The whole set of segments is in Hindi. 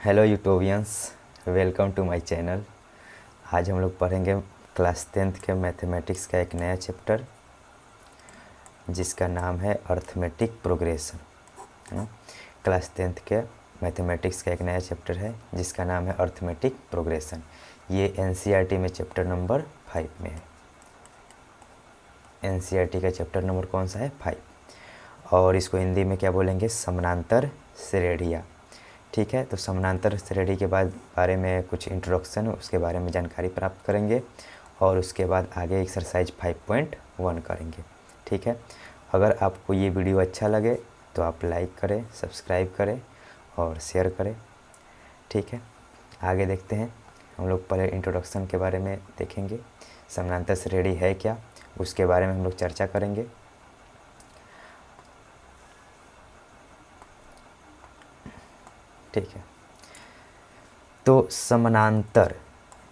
Hello Youtubians, welcome to my channel. आज हम लोग पढ़ेंगे क्लास 10th के मैथमेटिक्स का एक नया चैप्टर जिसका नाम है अर्थमेटिक प्रोग्रेशन, है ना। क्लास 10th के मैथमेटिक्स का एक नया चैप्टर है जिसका नाम है अर्थमेटिक प्रोग्रेशन। ये एनसीईआरटी में चैप्टर नंबर 5 में है। एनसीईआरटी का चैप्टर नंबर कौन सा है? 5। और इसको हिंदी में क्या बोलेंगे? समानांतर श्रेणियाँ। ठीक है, तो समानांतर श्रेणी के बारे में कुछ इंट्रोडक्शन, उसके बारे में जानकारी प्राप्त करेंगे और उसके बाद आगे एक्सरसाइज 5.1 करेंगे। ठीक है, अगर आपको ये वीडियो अच्छा लगे तो आप लाइक करें, सब्सक्राइब करें और शेयर करें। ठीक है, आगे देखते हैं। हम लोग पहले इंट्रोडक्शन के बारे में देखेंगे, समानांतर श्रेणी है क्या, उसके बारे में हम लोग चर्चा करेंगे। ठीक है, तो समानांतर,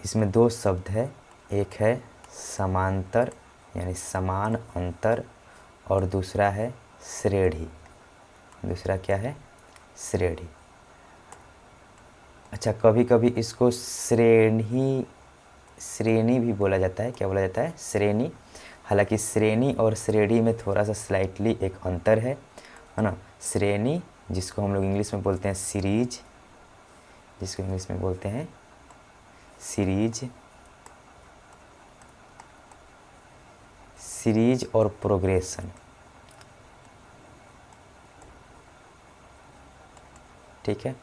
इसमें दो शब्द है। एक है समांतर यानी समान अंतर और दूसरा है श्रेणी। दूसरा क्या है? श्रेणी। अच्छा, कभी कभी इसको श्रेणी भी बोला जाता है। क्या बोला जाता है? श्रेणी। हालांकि श्रेणी और श्रेणी में थोड़ा सा स्लाइटली एक अंतर है ना। श्रेणी, जिसको हम लोग इंग्लिश में बोलते हैं सीरीज, जिसको इंग्लिश में बोलते हैं सीरीज, सीरीज और प्रोग्रेशन। ठीक है,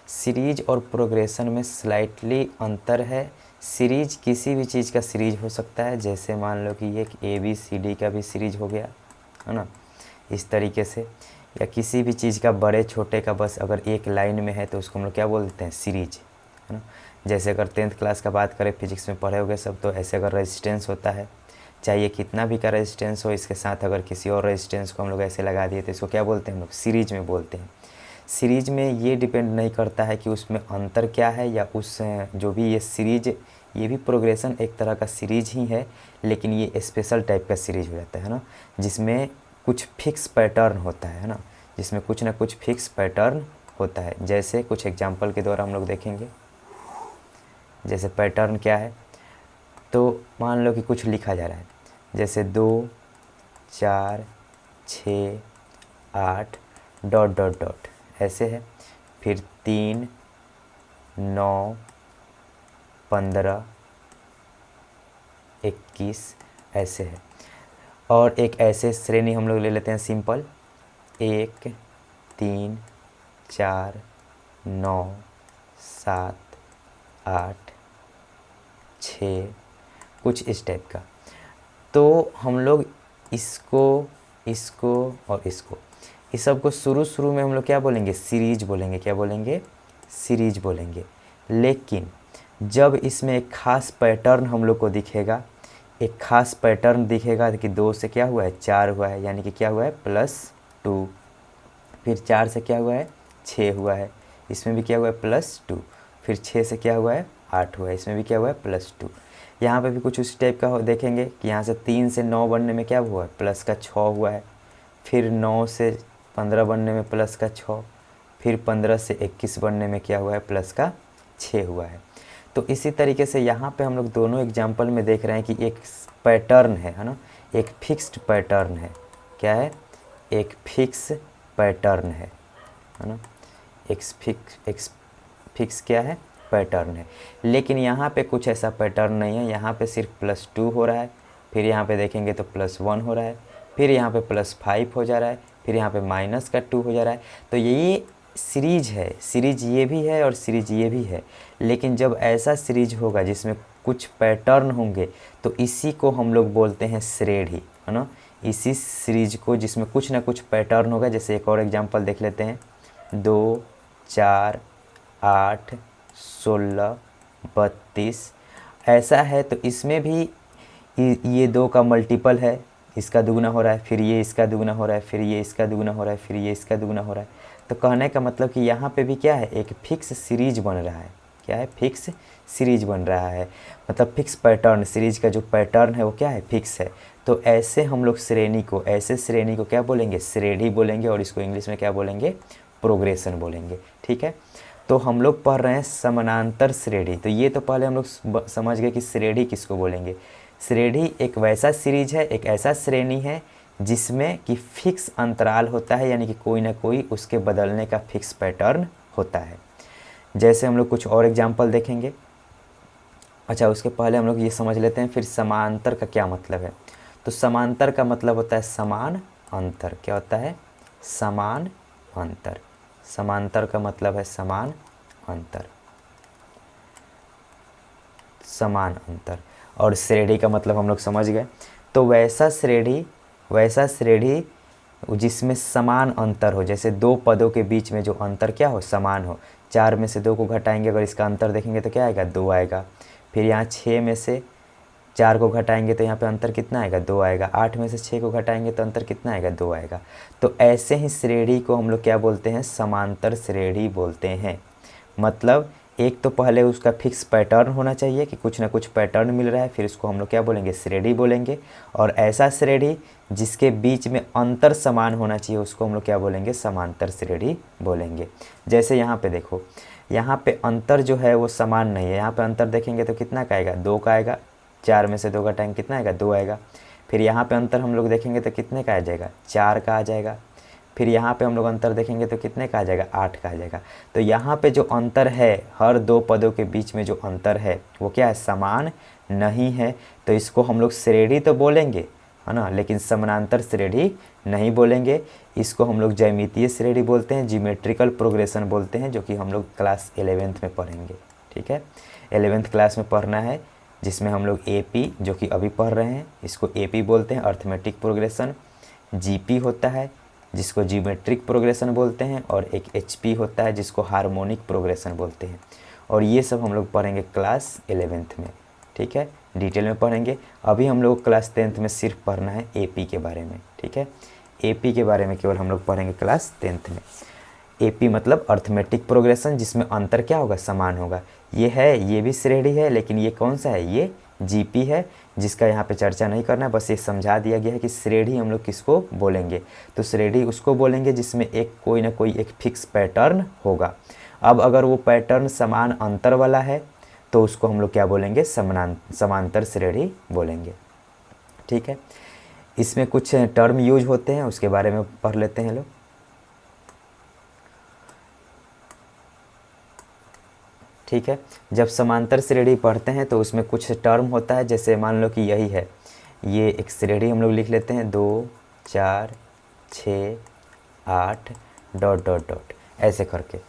सीरीज और प्रोग्रेशन में स्लाइटली अंतर है। सीरीज किसी भी चीज़ का सीरीज हो सकता है, जैसे मान लो कि ये ABCD का भी सीरीज हो गया, है ना, इस तरीके से। या किसी भी चीज़ का बड़े छोटे का बस अगर एक लाइन में है तो उसको हम लोग क्या बोलते हैं? सीरीज, है ना। जैसे अगर 10th क्लास का बात करें, फिजिक्स में पढ़े होंगे सब, तो ऐसे अगर रेजिस्टेंस होता है, चाहे ये कितना भी का रेजिस्टेंस हो, इसके साथ अगर किसी और रेजिस्टेंस को हम लोग ऐसे लगा दिए तो इसको क्या बोलते हैं? हम लोग सीरीज में बोलते हैं। सीरीज में ये डिपेंड नहीं करता है कि उसमें अंतर क्या है, या उस जो भी ये सीरीज, ये भी प्रोग्रेशन एक तरह का सीरीज ही है, लेकिन ये स्पेशल टाइप का सीरीज हो जाता है ना, जिसमें कुछ फिक्स पैटर्न होता है ना, जिसमें कुछ ना कुछ फिक्स पैटर्न होता है। जैसे कुछ एग्जांपल के द्वारा हम लोग देखेंगे। जैसे पैटर्न क्या है, तो मान लो कि कुछ लिखा जा रहा है, जैसे 2 4 6 8 डॉट डॉट डॉट ऐसे है। फिर 3 9 15 21 ऐसे है। और एक ऐसे श्रेणी हम लोग ले लेते हैं सिंपल, 1 3 4 9 7 8 6, कुछ इस टाइप का। तो हम लोग इसको, इसको और इसको, इस सब को शुरू शुरू में हम लोग क्या बोलेंगे? सीरीज बोलेंगे। क्या बोलेंगे? सीरीज बोलेंगे। लेकिन जब इसमें एक खास पैटर्न हम लोग को दिखेगा, एक खास पैटर्न दिखेगा कि 2 से क्या हुआ है? 4 हुआ है, यानी कि क्या हुआ है? +2। फिर 4 से क्या हुआ है? 6 हुआ है, इसमें भी क्या हुआ है? +2। फिर 6 से क्या हुआ है? 8 हुआ है, इसमें भी क्या हुआ है? +2। यहाँ पे भी कुछ उस टाइप का देखेंगे कि यहाँ से 3 से 9 बनने में क्या हुआ है? +6 हुआ है। फिर 9 से 15 बनने में +6। फिर 15 से 21 बनने में क्या हुआ है? +6 हुआ है। तो इसी तरीके से यहाँ पे हम लोग दोनों एग्जाम्पल में देख रहे हैं कि एक पैटर्न है ना, एक फिक्स्ड पैटर्न है। क्या है? एक फिक्स पैटर्न है ना। एक फिक्स क्या है? पैटर्न है। लेकिन यहाँ पे कुछ ऐसा पैटर्न नहीं है। यहाँ पे सिर्फ +2 हो रहा है, फिर यहाँ पे देखेंगे तो +1 हो रहा है, फिर यहाँ पे +5 हो जा रहा है, फिर यहाँ पे -2 हो जा रहा है। तो यही सीरीज है। सीरीज ये भी है और सीरीज ये भी है। लेकिन जब ऐसा सीरीज होगा जिसमें कुछ पैटर्न होंगे तो इसी को हम लोग बोलते हैं श्रेणी, है ना। इसी सीरीज को जिसमें कुछ ना कुछ पैटर्न होगा। जैसे एक और एग्जांपल देख लेते हैं, 2 4 8 16 32 ऐसा है। तो इसमें भी ये 2 का मल्टीपल है, इसका दुगना हो रहा है, फिर ये इसका दुगना हो रहा है, फिर ये इसका दुगना हो रहा है, फिर ये इसका दुगना हो रहा है। तो कहने का मतलब कि यहाँ पे भी क्या है? एक फिक्स सीरीज बन रहा है। क्या है? फिक्स सीरीज बन रहा है, मतलब फिक्स पैटर्न। सीरीज का जो पैटर्न है वो क्या है? फिक्स है। तो ऐसे हम लोग श्रेणी को, ऐसे श्रेणी को क्या बोलेंगे? श्रेणी बोलेंगे। और इसको इंग्लिश में क्या बोलेंगे? प्रोग्रेशन बोलेंगे। ठीक है, तो हम लोग पढ़ रहे हैं समानांतर श्रेणी। तो ये तो पहले हम लोग समझ गए कि श्रेणी किसको बोलेंगे। श्रेणी एक वैसा सीरीज है, एक ऐसा श्रेणी है जिसमें कि फिक्स अंतराल होता है, यानी कि कोई ना कोई उसके बदलने का फिक्स पैटर्न होता है। जैसे हम लोग कुछ और एग्जाम्पल देखेंगे। अच्छा, उसके पहले हम लोग ये समझ लेते हैं फिर समांतर का क्या मतलब है। तो समांतर का मतलब होता है समान अंतर। क्या होता है? समान अंतर। समांतर का मतलब है समान अंतर, समान अंतर। और श्रेणी का मतलब हम लोग समझ गए। तो वैसा श्रेणी जिसमें समान अंतर हो, जैसे दो पदों के बीच में जो अंतर क्या हो? समान हो। 4 में से 2 को घटाएंगे, अगर इसका अंतर देखेंगे तो क्या आएगा? 2 आएगा। फिर यहाँ 6 में से 4 को घटाएंगे तो यहाँ पे अंतर कितना आएगा? 2 आएगा। 8 में से 6 को घटाएंगे तो अंतर कितना आएगा? 2 आएगा। तो ऐसे ही श्रेणी को हम लोग क्या बोलते हैं? समांतर श्रेणी बोलते हैं। मतलब एक तो पहले उसका फिक्स पैटर्न होना चाहिए कि कुछ ना कुछ पैटर्न मिल रहा है, फिर इसको हम लोग क्या बोलेंगे? श्रेणी बोलेंगे। और ऐसा श्रेणी जिसके बीच में अंतर समान होना चाहिए उसको हम लोग क्या बोलेंगे? समांतर श्रेणी बोलेंगे। जैसे यहाँ पे देखो, यहाँ पे अंतर जो है वो समान नहीं है। यहाँ पे अंतर देखेंगे तो कितना का आएगा? 2 का आएगा। 4 में से 2 घटाएंगे कितना आएगा? 2 आएगा। फिर यहाँ पे अंतर हम लोग देखेंगे तो कितने का आ जाएगा? 4 का आ जाएगा। फिर यहाँ पे हम लोग अंतर देखेंगे तो कितने का आ जाएगा? 8 का आ जाएगा। तो यहाँ पे जो अंतर है, हर दो पदों के बीच में जो अंतर है वो क्या है? समान नहीं है। तो इसको हम लोग श्रेणी तो बोलेंगे, है ना, लेकिन समानांतर श्रेणी नहीं बोलेंगे। इसको हम लोग ज्यामितीय श्रेणी बोलते हैं, ज्योमेट्रिकल प्रोग्रेशन बोलते हैं, जो कि हम लोग क्लास 11th में पढ़ेंगे। ठीक है, 11th क्लास में पढ़ना है, जिसमें हम लोग एपी जो कि अभी पढ़ रहे हैं इसको एपी बोलते हैं, अर्थमेटिक प्रोग्रेशन। जीपी होता है जिसको ज्योमेट्रिक प्रोग्रेशन बोलते हैं, और एक एचपी होता है जिसको हार्मोनिक प्रोग्रेशन बोलते हैं। और ये सब हम लोग पढ़ेंगे क्लास 11th में। ठीक है, डिटेल में पढ़ेंगे। अभी हम लोग क्लास 10th में सिर्फ पढ़ना है एपी के बारे में। ठीक है, एपी के बारे में केवल हम लोग पढ़ेंगे क्लास 10th में। एपी मतलब अर्थमेटिक प्रोग्रेशन, जिसमें अंतर क्या होगा? समान होगा। ये भी श्रेणी है, लेकिन ये कौन सा है? ये जीपी है, जिसका यहाँ पे चर्चा नहीं करना है, बस ये समझा दिया गया है कि श्रेणी हम लोग किसको बोलेंगे। तो श्रेणी उसको बोलेंगे जिसमें एक कोई ना कोई एक फिक्स पैटर्न होगा। अब अगर वो पैटर्न समान अंतर वाला है तो उसको हम लोग क्या बोलेंगे? समांतर श्रेणी बोलेंगे। ठीक है, इसमें कुछ टर्म यूज होते हैं, उसके बारे में पढ़ लेते हैं लोग। ठीक है, जब समांतर श्रेणी पढ़ते हैं तो उसमें कुछ टर्म होता है, जैसे मान लो कि यही है, ये एक श्रेणी हम लोग लिख लेते हैं 2 4 6 8 डॉट डॉट डॉट ऐसे करके,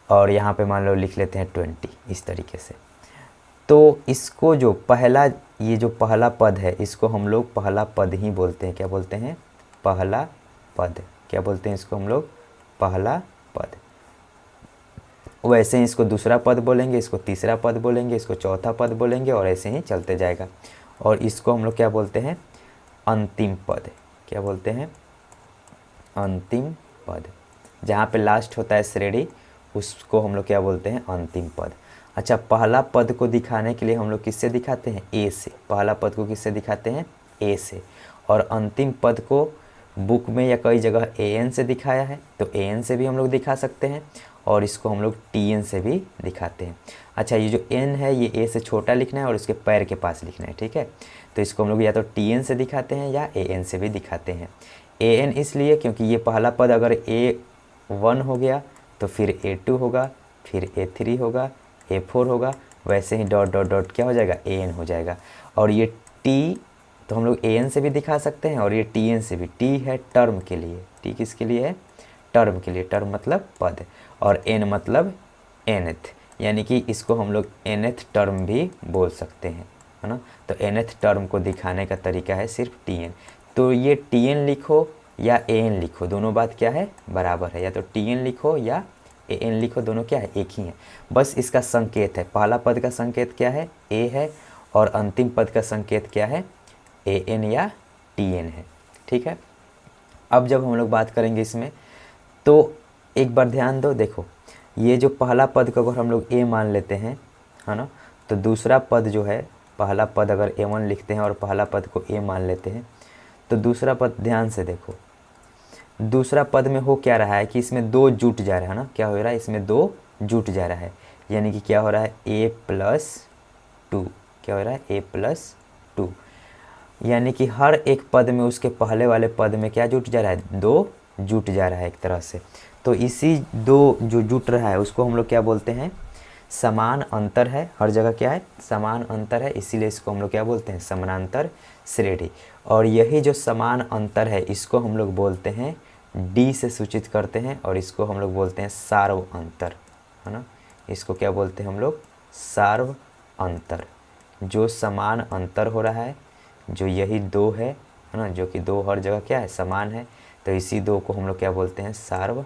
और यहाँ पे मान लो लिख लेते हैं 20 इस तरीके से। तो इसको जो ये जो पहला पद है इसको हम लोग पहला पद ही बोलते हैं। क्या बोलते हैं? पहला पद। क्या बोलते हैं इसको हम लोग? पहला पद। वैसे ही इसको दूसरा पद बोलेंगे, इसको तीसरा पद बोलेंगे, इसको चौथा पद बोलेंगे, और ऐसे ही चलते जाएगा। और इसको हम लोग क्या बोलते हैं? अंतिम पद। क्या बोलते हैं? अंतिम पद। जहाँ पे लास्ट होता है श्रेणी उसको हम लोग क्या बोलते हैं? अंतिम पद। अच्छा, पहला पद को दिखाने के लिए हम लोग किससे दिखाते हैं? ए से। पहला पद को किससे दिखाते हैं? ए से। और अंतिम पद को बुक में या कई जगह एन से दिखाया है, तो एन से भी हम लोग दिखा सकते हैं, और इसको हम लोग टीएन से भी दिखाते हैं। अच्छा, ये जो एन है ये ए से छोटा लिखना है और इसके पैर के पास लिखना है। ठीक है, तो इसको हम लोग या तो टीएन से दिखाते हैं या एन से भी दिखाते हैं। एन इसलिए क्योंकि ये पहला पद अगर A1 हो गया तो फिर A2 होगा, फिर A3 होगा, A4 होगा, वैसे ही डॉट डॉट डॉट क्या हो जाएगा? AN हो जाएगा। और ये टी तो हम लोग AN से भी दिखा सकते हैं, और ये TN से भी। टी है टर्म के लिए। टी किसके लिए है? टर्म के लिए। टर्म मतलब पद, और N मतलब nth, यानी कि इसको हम लोग nth टर्म भी बोल सकते हैं, है ना। तो nth टर्म को दिखाने का तरीका है सिर्फ TN। तो ये TN लिखो या AN लिखो, दोनों बात क्या है? बराबर है। या तो TN लिखो या AN लिखो, दोनों क्या है? एक ही है। बस इसका संकेत है, पहला पद का संकेत क्या है? A है, और अंतिम पद का संकेत क्या है? AN या TN है। ठीक है, अब जब हम लोग बात करेंगे इसमें तो एक बार ध्यान दो। देखो, ये जो पहला पद को अगर हम लोग A मान लेते हैं, है ना, तो दूसरा पद जो है, पहला पद अगर A1 लिखते हैं और पहला पद को A मान लेते हैं, तो दूसरा पद ध्यान से देखो, दूसरा पद में हो क्या रहा है कि इसमें 2 जुट जा रहा है ना। क्या हो रहा है? इसमें 2 जुट जा रहा है, यानी कि क्या हो रहा है a+2, क्या हो रहा है a+2, यानी कि हर एक पद में उसके पहले वाले पद में क्या जुट जा रहा है, 2 जुट जा रहा है एक तरह से। तो इसी 2 जो जुट रहा है उसको हम लोग क्या बोलते हैं, समान अंतर है, हर जगह क्या है, समान अंतर है, इसीलिए इसको हम लोग क्या बोलते हैं, समानांतर श्रेणी। और यही जो समान अंतर है इसको हम लोग बोलते हैं डी से सूचित करते हैं, और इसको हम लोग बोलते हैं सार्व अंतर, है ना। इसको क्या बोलते हैं हम लोग, सार्व अंतर। जो समान अंतर हो रहा है, जो यही 2 है ना, जो कि 2 हर जगह क्या है, समान है, तो इसी 2 को हम लोग क्या बोलते हैं, सार्व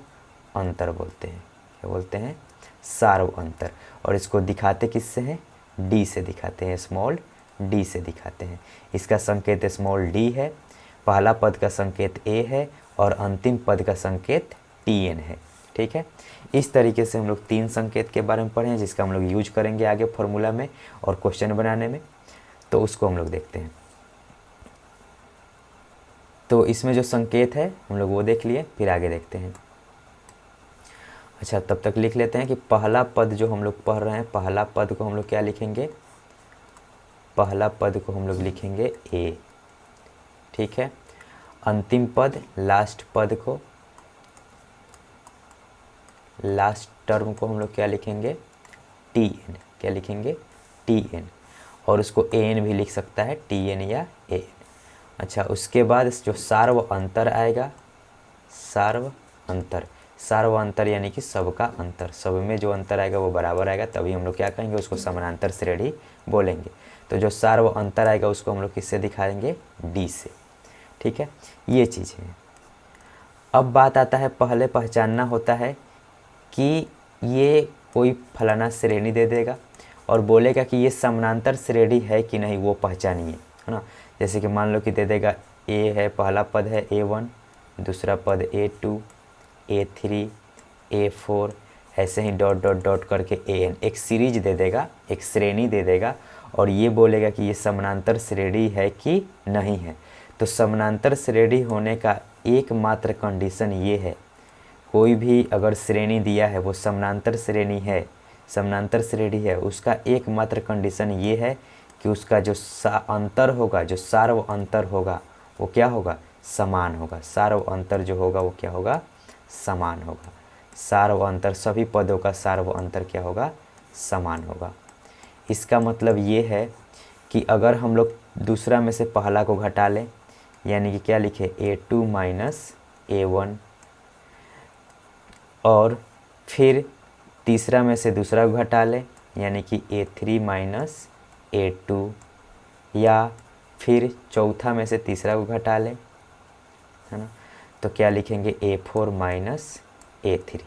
अंतर बोलते हैं। क्या बोलते हैं, सार्व अंतर। और इसको दिखाते किससे हैं, डी से दिखाते हैं, स्मॉल डी से दिखाते हैं। इसका संकेत स्मॉल डी है, पहला पद का संकेत ए है, और अंतिम पद का संकेत टी एन है। ठीक है, इस तरीके से हम लोग 3 संकेत के बारे में पढ़े हैं, जिसका हम लोग यूज करेंगे आगे फॉर्मूला में और क्वेश्चन बनाने में, तो उसको हम लोग देखते हैं। तो इसमें जो संकेत है हम लोग वो देख लिए, फिर आगे देखते हैं। अच्छा, तब तक लिख लेते हैं कि पहला पद जो हम लोग पढ़ रहे हैं, पहला पद को हम लोग क्या लिखेंगे, पहला पद को हम लोग लिखेंगे ए। ठीक है, अंतिम पद, लास्ट पद को, लास्ट टर्म को हम लोग क्या लिखेंगे, टी एन। क्या लिखेंगे, टी एन, और उसको ए एन भी लिख सकता है, टी एन या ए एन। अच्छा, उसके बाद जो सार्व अंतर आएगा, सार्व अंतर, सार्व अंतर यानी कि सबका अंतर, सब में जो अंतर आएगा वो बराबर आएगा, तभी हम लोग क्या कहेंगे, उसको समानांतर श्रेणी बोलेंगे। तो जो सार्व अंतर आएगा उसको हम लोग किससे दिखाएंगे, डी से। ठीक है, ये चीज़ है। अब बात आता है, पहले पहचानना होता है कि ये कोई फलाना श्रेणी दे देगा और बोलेगा कि ये समानांतर श्रेणी है कि नहीं, वो पहचानिए, है ना। जैसे कि मान लो कि दे देगा ए है, पहला पद है A1, दूसरा पद A2, A3, A4, ऐसे ही डॉट डॉट डॉट करके AN, एक सीरीज दे देगा, एक श्रेणी दे देगा, और ये बोलेगा कि ये समानांतर श्रेणी है कि नहीं है। तो समानांतर श्रेणी होने का एकमात्र कंडीशन ये है, कोई भी अगर श्रेणी दिया है वो समानांतर श्रेणी है, समानांतर श्रेणी है, उसका एकमात्र कंडीशन ये है कि उसका जो अंतर होगा, जो सार्व अंतर होगा वो क्या होगा, समान होगा। सार्व अंतर जो होगा वो क्या होगा, समान होगा। सार्व अंतर, सभी पदों का सार्व अंतर क्या होगा, समान होगा। इसका मतलब ये है कि अगर हम लोग दूसरा में से पहला को घटा लें, यानी कि क्या लिखे, A2 - A1, और फिर तीसरा में से दूसरा को घटा लें, यानी कि A3 - A2, या फिर चौथा में से तीसरा को घटा लें, है ना, तो क्या लिखेंगे, A4 - A3।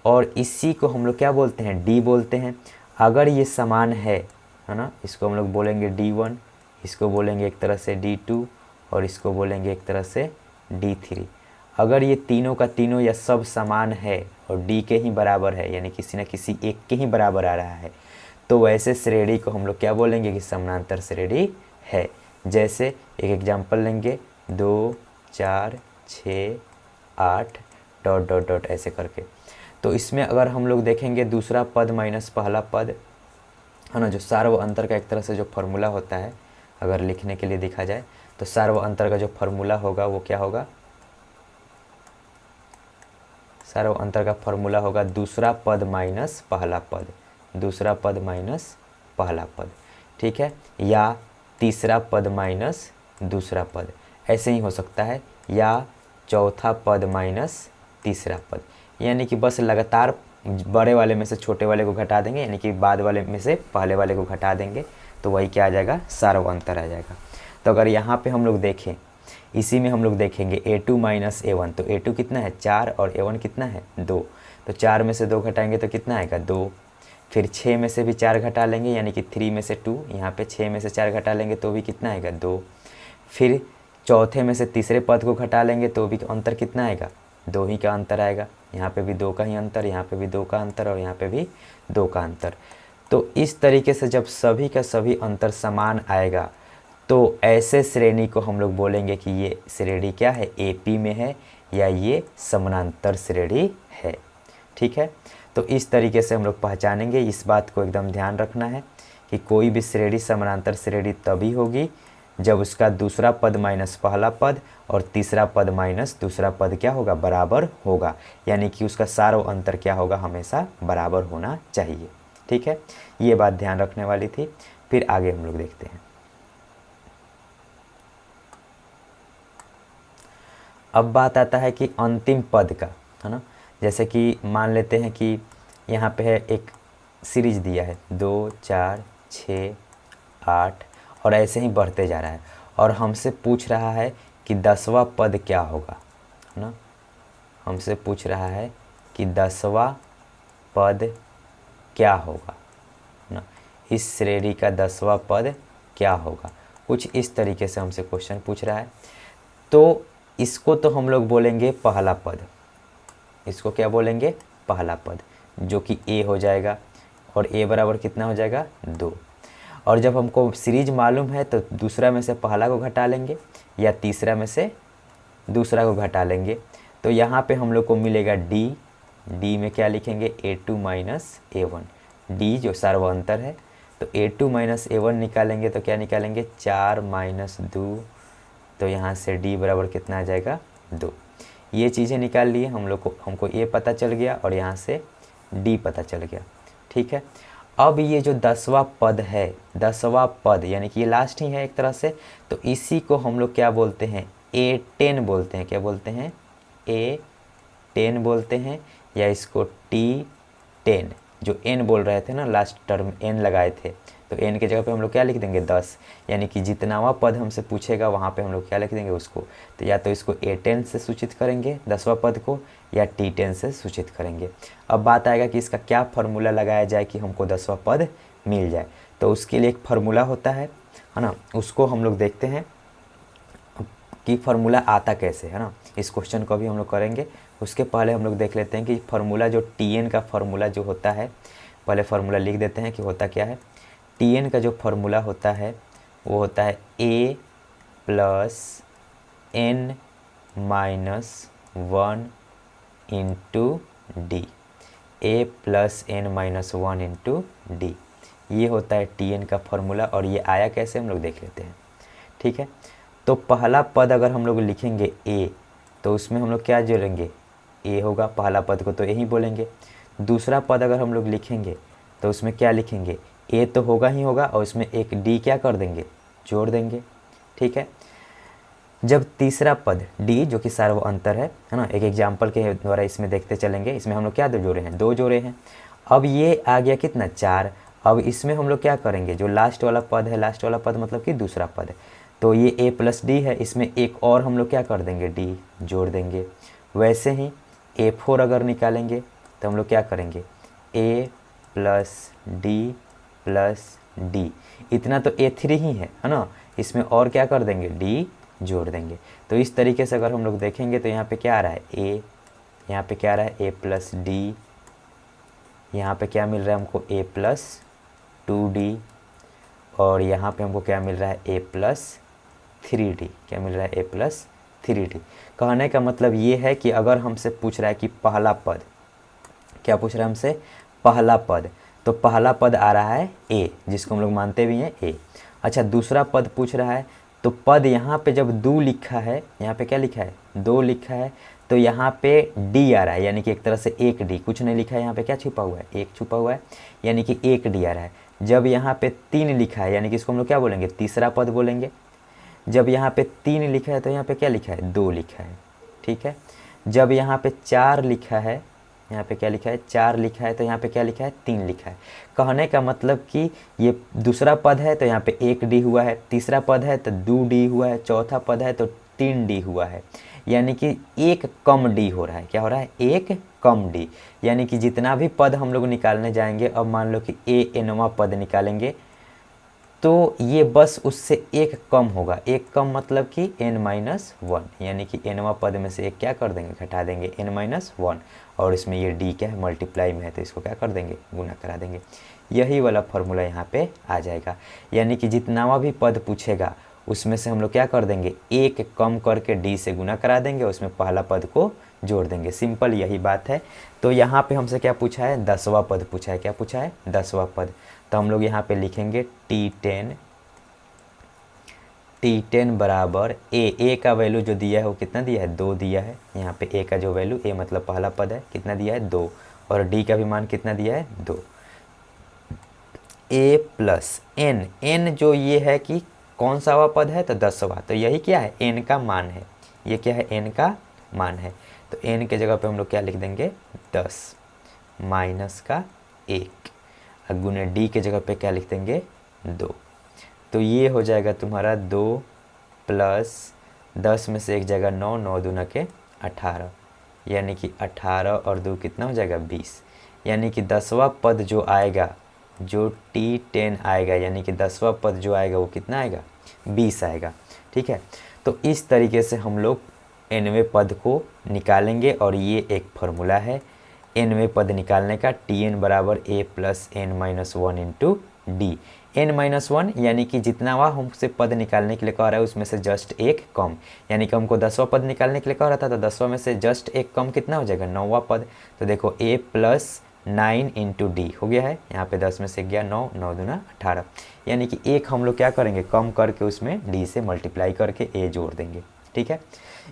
और इसी को हम लोग क्या बोलते हैं, डी बोलते हैं। अगर ये समान है ना, इसको हम लोग बोलेंगे D1, इसको बोलेंगे एक तरह से D2, और इसको बोलेंगे एक तरह से D3। अगर ये तीनों का तीनों या सब समान है और डी के ही बराबर है, यानी किसी न किसी एक के ही बराबर आ रहा है, तो वैसे श्रेणी को हम लोग क्या बोलेंगे कि समानांतर श्रेणी है। जैसे एक एग्जांपल लेंगे, 2, 4, 6, 8 डॉट डॉट डॉट ऐसे करके। तो इसमें अगर हम लोग देखेंगे दूसरा पद माइनस पहला पद, है ना, जो सार्व अंतर का एक तरह से जो फार्मूला होता है, अगर लिखने के लिए देखा जाए तो सार्व अंतर का जो फार्मूला होगा वो क्या होगा, सार्व अंतर का फार्मूला होगा दूसरा पद माइनस पहला पद, दूसरा पद माइनस पहला पद। ठीक है, या तीसरा पद माइनस दूसरा पद, ऐसे ही हो सकता है, या चौथा पद माइनस तीसरा पद। यानी कि बस लगातार बड़े वाले में से छोटे वाले को घटा देंगे, यानी कि बाद वाले में से पहले वाले को घटा देंगे, तो वही क्या आ जाएगा, सार्व अंतर आ जाएगा। तो अगर यहाँ पे हम लोग देखें, इसी में हम लोग देखेंगे A2 - A1, तो A2 कितना है, 4, और A1 कितना है, 2। तो 4 में से 2 घटाएंगे तो कितना आएगा, 2। फिर 6 में से भी 4 घटा लेंगे, यानी कि 3 में से 2, यहाँ पे 6 में से 4 घटा लेंगे तो भी कितना आएगा, 2। फिर चौथे में से तीसरे पद को घटा लेंगे तो भी अंतर कितना आएगा, 2 ही का अंतर आएगा। यहाँ पे भी 2 का ही अंतर, यहाँ पे भी 2 का अंतर, और यहाँ पे भी 2 का अंतर। तो इस तरीके से जब सभी का सभी अंतर समान आएगा तो ऐसे श्रेणी को हम लोग बोलेंगे कि ये श्रेणी क्या है, AP में है, या ये समानांतर श्रेणी है। ठीक है, तो इस तरीके से हम लोग पहचानेंगे। इस बात को एकदम ध्यान रखना है कि कोई भी श्रेणी समानांतर श्रेणी तभी होगी जब उसका दूसरा पद माइनस पहला पद और तीसरा पद माइनस दूसरा पद क्या होगा, बराबर होगा। यानी कि उसका सार और अंतर क्या होगा, हमेशा बराबर होना चाहिए। ठीक है, ये बात ध्यान रखने वाली थी। फिर आगे हम लोग देखते हैं। अब बात आता है कि अंतिम पद का, है ना। जैसे कि मान लेते हैं कि यहाँ पे है एक सीरीज दिया है 2 4 6 8 और ऐसे ही बढ़ते जा रहा है और हमसे पूछ रहा है कि 10वां पद क्या होगा, है ना। हमसे पूछ रहा है कि 10वां पद क्या होगा, है ना। इस श्रेणी का 10वां पद क्या होगा, कुछ इस तरीके से हमसे क्वेश्चन पूछ रहा है। तो इसको तो हम लोग बोलेंगे पहला पद। इसको क्या बोलेंगे, पहला पद, जो कि ए हो जाएगा। और ए बराबर कितना हो जाएगा, 2। और जब हमको सीरीज मालूम है तो दूसरा में से पहला को घटा लेंगे या तीसरा में से दूसरा को घटा लेंगे। तो यहाँ पे हम लोग को मिलेगा डी। डी में क्या लिखेंगे, A2 माइनस A1। डी जो सार्वअंतर है, तो A2 माइनस A1 निकालेंगे तो क्या निकालेंगे, 4 माइनस 2। तो यहाँ से डी बराबर कितना आ जाएगा, 2। ये चीज़ें निकाल लिए हम लोग को, हमको ए पता चल गया और यहाँ से डी पता चल गया। ठीक है, अब ये जो 10वां पद है, 10वां पद यानी कि ये लास्ट ही है एक तरह से, तो इसी को हम लोग क्या बोलते हैं, A10 बोलते हैं। क्या बोलते हैं, A10 बोलते हैं, या इसको T10। जो n बोल रहे थे ना, लास्ट टर्म n लगाए थे, तो n के जगह पे हम लोग क्या लिख देंगे, 10। यानी कि जितनावा पद हमसे पूछेगा वहाँ पे हम लोग क्या लिख देंगे उसको, तो या तो इसको A10 से सूचित करेंगे 10वां पद को, या T10 से सूचित करेंगे। अब बात आएगा कि इसका क्या फार्मूला लगाया जाए कि हमको 10वां पद मिल जाए। तो उसके लिए एक फार्मूला होता है ना, उसको हम लोग देखते हैं कि फार्मूला आता कैसे, है ना। इस क्वेश्चन को भी हम लोग करेंगे, उसके पहले हम लोग देख लेते हैं कि फार्मूला जो Tn का फार्मूला जो होता है, पहले फार्मूला लिख देते हैं कि होता क्या है। Tn का जो फार्मूला होता है वो होता है A plus n minus 1 into D. A plus n minus 1 into D, ये होता है Tn का फार्मूला। और ये आया कैसे हम लोग देख लेते हैं। ठीक है, तो पहला पद अगर हम लोग लिखेंगे A, तो उसमें हम लोग क्या जोड़ेंगे, A होगा, पहला पद को तो यही बोलेंगे। दूसरा पद अगर हम लोग लिखेंगे तो उसमें क्या लिखेंगे, A तो होगा ही होगा और उसमें एक D क्या कर देंगे, जोड़ देंगे। ठीक है, जब तीसरा पद D जो कि सार्वअंतर है ना, एक एग्जाम्पल के द्वारा इसमें देखते चलेंगे। इसमें हम लोग क्या दो जोड़े हैं, 2 जोड़े हैं। अब ये आ गया कितना, 4। अब इसमें हम लोग क्या करेंगे, जो लास्ट वाला पद है, लास्ट वाला पद मतलब कि दूसरा पद, तो ये A प्लस डी है, इसमें एक और हम लोग क्या कर देंगे, D जोड़ देंगे। वैसे ही A4 अगर निकालेंगे तो हम लोग क्या करेंगे, A plus D plus D, इतना तो A3 ही है ना, इसमें और क्या कर देंगे, D जोड़ देंगे। तो इस तरीके से अगर हम लोग देखेंगे तो यहाँ पे क्या आ रहा है, A, यहाँ पे क्या आ रहा है, A प्लस डी, यहाँ पे क्या मिल रहा है हमको, A प्लस 2D, और यहाँ पे हमको क्या मिल रहा है, A प्लस 3D। क्या मिल रहा है, A प्लस 3D। कहने का मतलब ये है कि अगर हमसे पूछ रहा है कि पहला पद, क्या पूछ रहा है हमसे, पहला पद, तो पहला पद आ रहा है A, जिसको हम लोग मानते भी हैं A। अच्छा, दूसरा पद पूछ रहा है, तो पद यहाँ पे जब 2 लिखा है, यहाँ पे क्या लिखा है, 2 लिखा है, तो यहाँ पे D आ रहा है, यानी कि एक तरह से 1D, कुछ नहीं लिखा है यहाँ पे, क्या छुपा हुआ है, 1 छुपा हुआ है, यानी कि 1D आ रहा है। जब यहाँ पे 3 लिखा है, यानी कि इसको हम लोग क्या बोलेंगे, तीसरा पद बोलेंगे। जब यहाँ पे 3 लिखा है तो यहाँ पे क्या लिखा है, 2 लिखा है। ठीक है, जब यहाँ पे 4 लिखा है, यहाँ पे क्या लिखा है, 4 लिखा है, तो यहाँ पे क्या लिखा है, 3 लिखा है। कहने का मतलब कि ये दूसरा पद है तो यहाँ पे 1D हुआ है, तीसरा पद है तो 2D हुआ है, चौथा पद है तो 3D हुआ है, यानी कि एक कम D हो रहा है। क्या हो रहा है, एक कम D, यानी कि जितना भी पद हम लोग निकालने जाएंगे, अब मान लो कि Anवां पद निकालेंगे तो ये बस उससे एक कम होगा। एक कम मतलब कि n-1, यानी कि nवां पद में से एक क्या कर देंगे, घटा देंगे, n-1, और इसमें ये d क्या है, मल्टीप्लाई में है, तो इसको क्या कर देंगे, गुना करा देंगे। यही वाला फार्मूला यहाँ पे आ जाएगा। यानी कि जितनावा भी पद पूछेगा उसमें से हम लोग क्या कर देंगे, एक कम करके d से गुना करा देंगे, उसमें पहला पद को जोड़ देंगे। सिंपल यही बात है। तो यहाँ पे हमसे क्या पूछा है, 10वां पद पूछा है। क्या पूछा है, 10वां पद। तो हम लोग यहाँ पे लिखेंगे T10 बराबर ए का वैल्यू जो दिया है वो कितना दिया है, 2 दिया है। यहाँ पे ए का जो वैल्यू, ए मतलब पहला पद है, कितना दिया है, 2। और डी का भी मान कितना दिया है, 2। ए प्लस एन, एन जो ये है कि कौन सा वाला पद है, तो 10वां। तो यही क्या है, एन का मान है। ये क्या है, एन का मान है। तो एन के जगह पे हम लोग क्या लिख देंगे, 10 माइनस का 1, और गुने डी के जगह पे क्या लिख देंगे, 2। तो ये हो जाएगा तुम्हारा 2 प्लस 10 में से एक जगह 9, 9 दूना के 18, यानी कि 18 और 2 कितना हो जाएगा, 20। यानी कि 10वां पद जो आएगा, जो T10 आएगा, यानी कि 10वां पद जो आएगा वो कितना आएगा, 20 आएगा। ठीक है। तो इस तरीके से हम लोग nवें पद को निकालेंगे, और ये एक फार्मूला है nवें पद निकालने का। Tn बराबर a plus n minus 1 into D. n minus 1 यानी कि जितना वह हमसे पद निकालने के लिए कह रहा है उसमें से जस्ट एक कम, यानी कि हमको 10वां पद निकालने के लिए कह रहा था, तो 10वां में से जस्ट एक कम कितना हो जाएगा, 9वां पद। तो देखो a प्लस 9 इंटू डी हो गया है। यहाँ पे 10 में से गया 9, 9 दूना 18, यानी कि एक हम लोग क्या करेंगे, कम करके उसमें डी से मल्टीप्लाई करके a जोड़ देंगे। ठीक है।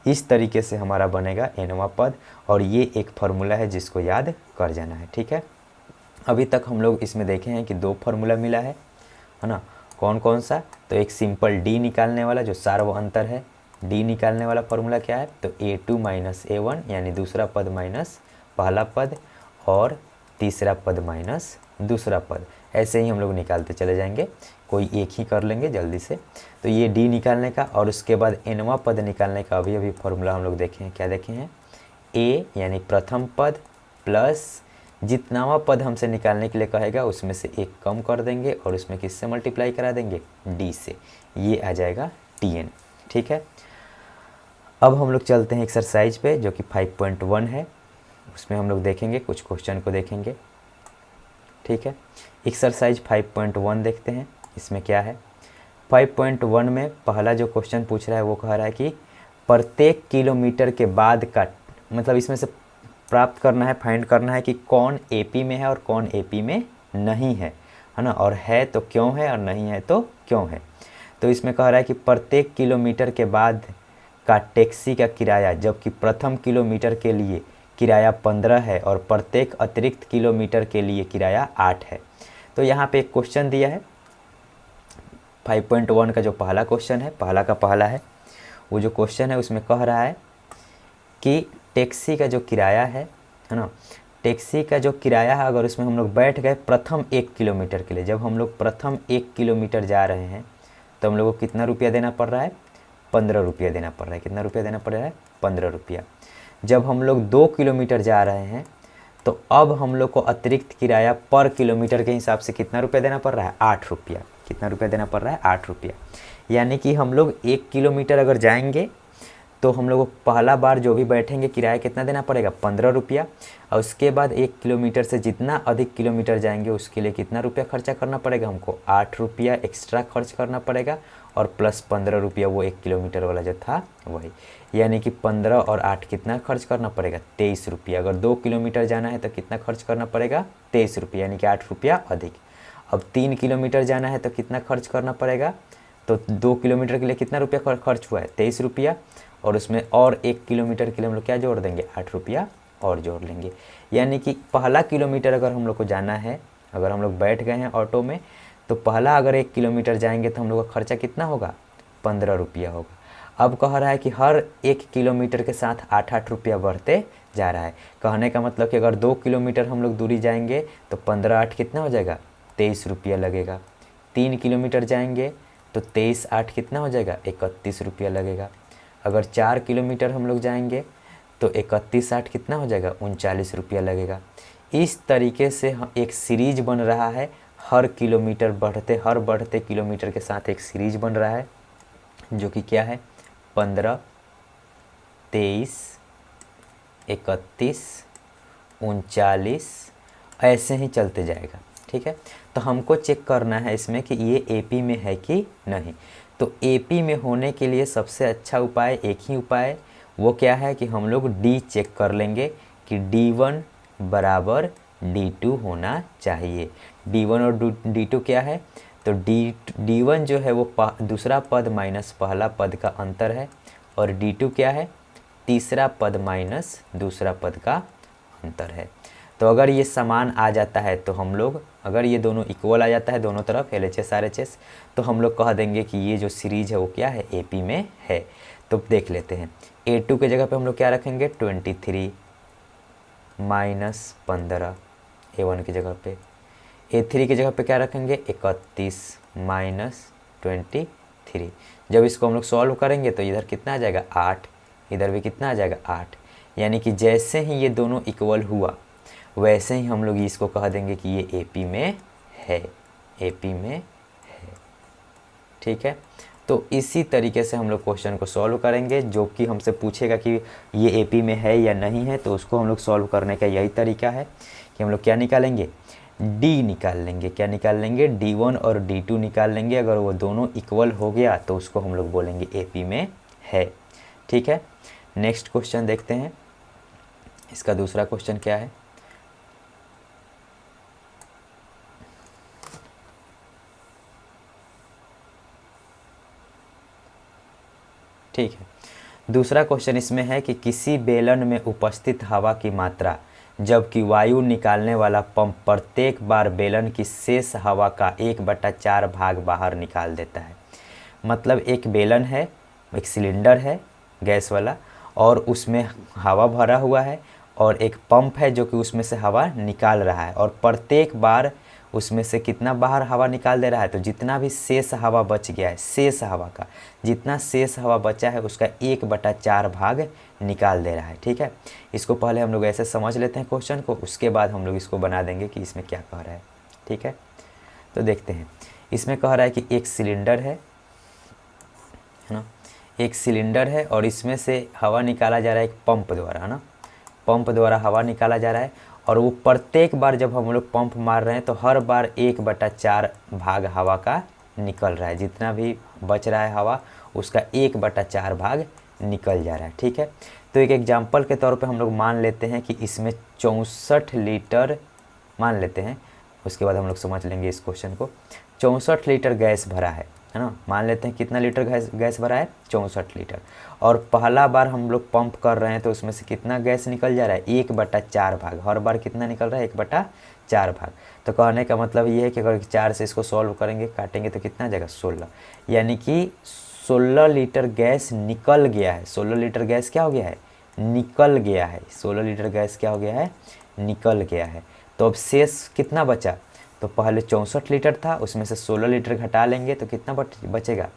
इस तरीके से हमारा बनेगा nवां पद, और ये एक फार्मूला है जिसको याद कर जाना है। ठीक है। अभी तक हम लोग इसमें देखे हैं कि 2 फार्मूला मिला है ना। कौन कौन सा, तो एक सिंपल डी निकालने वाला जो सार्व अंतर है, डी निकालने वाला फार्मूला क्या है, तो a2 माइनस a1, यानी दूसरा पद माइनस पहला पद, और तीसरा पद माइनस दूसरा पद। ऐसे ही हम लोग निकालते चले जाएंगे, कोई एक ही कर लेंगे जल्दी से। तो ये डी निकालने का, और उसके बाद nवां पद निकालने का अभी अभी फार्मूला हम लोग देखे हैं। क्या देखे हैं, a यानी प्रथम पद प्लस जितनावा पद हमसे निकालने के लिए कहेगा उसमें से एक कम कर देंगे, और उसमें किससे मल्टीप्लाई करा देंगे, डी से। ये आ जाएगा Tn। ठीक है। अब हम लोग चलते हैं एक्सरसाइज पे, जो कि 5.1 है। उसमें हम लोग देखेंगे, कुछ क्वेश्चन को देखेंगे। ठीक है। एक्सरसाइज 5.1 देखते हैं, इसमें क्या है। 5.1 में पहला जो क्वेश्चन पूछ रहा है वो कह रहा है कि प्रत्येक किलोमीटर के बाद का, मतलब इसमें से प्राप्त करना है, फाइंड करना है कि कौन एपी में है और कौन एपी में नहीं है ना। और है तो क्यों है, और नहीं है तो क्यों है। तो इसमें कह रहा है कि प्रत्येक किलोमीटर के बाद का टैक्सी का किराया, जबकि प्रथम किलोमीटर के लिए किराया 15 है और प्रत्येक अतिरिक्त किलोमीटर के लिए किराया 8 है। तो यहाँ पे एक क्वेश्चन दिया है 5.1 का, जो पहला क्वेश्चन है, पहला का पहला है, वो जो क्वेश्चन है उसमें कह रहा है कि टैक्सी का जो किराया है ना, टैक्सी का जो किराया है, अगर उसमें हम लोग बैठ गए प्रथम 1 किलोमीटर के लिए, जब हम लोग प्रथम 1 किलोमीटर जा रहे हैं तो हम लोग को कितना रुपया देना पड़ रहा है, 15 रुपया देना पड़ रहा है। कितना रुपया देना पड़ रहा है, 15 रुपया। जब हम लोग 2 किलोमीटर जा रहे हैं तो अब हम लोग को अतिरिक्त किराया पर किलोमीटर के हिसाब से कितना रुपया देना पड़ रहा है, 8 रुपया। कितना रुपया देना पड़ रहा है, 8 रुपया। यानी कि हम लोग 1 किलोमीटर अगर जाएंगे तो हम लोग को पहला बार जो भी बैठेंगे किराया कितना देना पड़ेगा, 15 रुपया। और उसके बाद 1 किलोमीटर से जितना अधिक किलोमीटर जाएंगे उसके लिए कितना रुपया खर्चा करना पड़ेगा, हमको 8 रुपया एक्स्ट्रा खर्च करना पड़ेगा, और प्लस 15 रुपया वो 1 किलोमीटर वाला जो था वही। यानी कि 15 और 8 कितना खर्च करना पड़ेगा, 23 रुपया। अगर 2 किलोमीटर जाना है तो कितना खर्च करना पड़ेगा, 23 रुपया, यानी कि 8 रुपया अधिक। अब 3 किलोमीटर जाना है तो कितना खर्च करना पड़ेगा, तो 2 किलोमीटर के लिए कितना रुपया खर्च हुआ है, 23 रुपया, और उसमें और 1 किलोमीटर के लिए हम लोग क्या जोड़ देंगे, 8 रुपया और जोड़ लेंगे। यानी कि पहला किलोमीटर अगर हम लोग को जाना है, अगर हम लोग बैठ गए हैं ऑटो में, तो पहला अगर 1 किलोमीटर जाएंगे तो हम लोग का खर्चा कितना होगा, 15 रुपया होगा। अब कह रहा है कि हर 1 किलोमीटर के साथ 8-8 रुपया बढ़ते जा रहा है। कहने का मतलब कि अगर 2 किलोमीटर हम लोग दूरी जाएंगे तो 15-8 कितना हो जाएगा, 23 रुपया लगेगा। 3 किलोमीटर जाएंगे तो 23-8 कितना हो जाएगा, 31 रुपया लगेगा। अगर 4 किलोमीटर हम लोग जाएंगे तो 31-8 कितना हो जाएगा, 39 रुपया लगेगा। इस तरीके से एक सीरीज बन रहा है, हर किलोमीटर हर बढ़ते किलोमीटर के साथ एक सीरीज बन रहा है, जो कि क्या है, 15, 23, 31, 39, ऐसे ही चलते जाएगा। ठीक है। तो हमको चेक करना है इसमें कि ये एपी में है कि नहीं। तो एपी में होने के लिए सबसे अच्छा उपाय, एक ही उपाय, वो क्या है कि हम लोग डी चेक कर लेंगे कि D1 बराबर D2 होना चाहिए। D1 और D2 क्या है, तो D1 जो है वो दूसरा पद माइनस पहला पद का अंतर है, और D2 क्या है, तीसरा पद माइनस दूसरा पद का अंतर है। तो अगर ये समान आ जाता है तो हम लोग, अगर ये दोनों इक्वल आ जाता है दोनों तरफ LHS RHS, तो हम लोग कह देंगे कि ये जो सीरीज है वो क्या है, AP में है। तो देख लेते हैं, A2 के जगह पे हम लोग क्या रखेंगे, 23 माइनस 15, A1 की जगह पे। A3 की जगह पे क्या रखेंगे, 31 माइनस 23। जब इसको हम लोग सॉल्व करेंगे तो इधर कितना आ जाएगा, 8, इधर भी कितना आ जाएगा, 8। यानी कि जैसे ही ये दोनों इक्वल हुआ वैसे ही हम लोग इसको कह देंगे कि ये AP में है, AP में है। ठीक है, तो इसी तरीके से हम लोग क्वेश्चन को सॉल्व करेंगे। जो कि हमसे पूछेगा कि ये AP में है या नहीं है, तो उसको हम लोग सॉल्व करने का यही तरीका है कि हम लोग क्या निकालेंगे, D निकाल लेंगे। क्या निकाल लेंगे, D1 और D2 निकाल लेंगे। अगर वो दोनों इक्वल हो गया तो उसको हम लोग बोलेंगे AP में है। ठीक है, नेक्स्ट क्वेश्चन देखते हैं। इसका दूसरा क्वेश्चन क्या है, ठीक है, दूसरा क्वेश्चन इसमें है कि किसी बेलन में उपस्थित हवा की मात्रा जबकि वायु निकालने वाला पंप प्रत्येक बार बेलन की शेष हवा का 1/4 भाग बाहर निकाल देता है। मतलब एक बेलन है, एक सिलेंडर है गैस वाला, और उसमें हवा भरा हुआ है, और एक पंप है जो कि उसमें से हवा निकाल रहा है, और प्रत्येक बार उसमें से कितना बाहर हवा निकाल दे रहा है, तो जितना भी शेष हवा बच गया है, शेष हवा का जितना शेष हवा बचा है उसका 1/4 भाग निकाल दे रहा है। ठीक है, इसको पहले हम लोग ऐसे समझ लेते हैं क्वेश्चन को, उसके बाद हम लोग इसको बना देंगे कि इसमें क्या कह रहा है। ठीक है, तो देखते हैं, इसमें कह रहा है कि एक सिलेंडर है ना, एक सिलेंडर है और इसमें से हवा निकाला जा रहा है एक पंप द्वारा, है ना, पंप द्वारा हवा निकाला जा रहा है, और वो प्रत्येक बार जब हम लोग पंप मार रहे हैं तो हर बार 1/4 भाग हवा का निकल रहा है, जितना भी बच रहा है हवा उसका 1/4 भाग निकल जा रहा है। ठीक है, तो एक एग्जांपल के तौर पे हम लोग मान लेते हैं कि इसमें 64 लीटर मान लेते हैं, उसके बाद हम लोग समझ लेंगे इस क्वेश्चन को। 64 लीटर गैस भरा है ना, मान लेते हैं कितना लीटर गैस भरा है, 64 लीटर, और पहला बार हम लोग पंप कर रहे हैं तो उसमें से कितना गैस निकल जा रहा है, 1/4 भाग, हर बार कितना निकल रहा है, 1/4 भाग। तो कहने का मतलब ये है कि अगर 4 से इसको सॉल्व करेंगे, काटेंगे तो कितना आ जाएगा, 16, यानी कि 16 लीटर गैस निकल गया है। 16 लीटर गैस क्या हो गया है, निकल गया है। 16 लीटर गैस क्या हो गया है, निकल गया है। तो अब शेष कितना बचा, तो पहले 64 लीटर था, उसमें से 16 लीटर घटा लेंगे तो कितना बचेगा,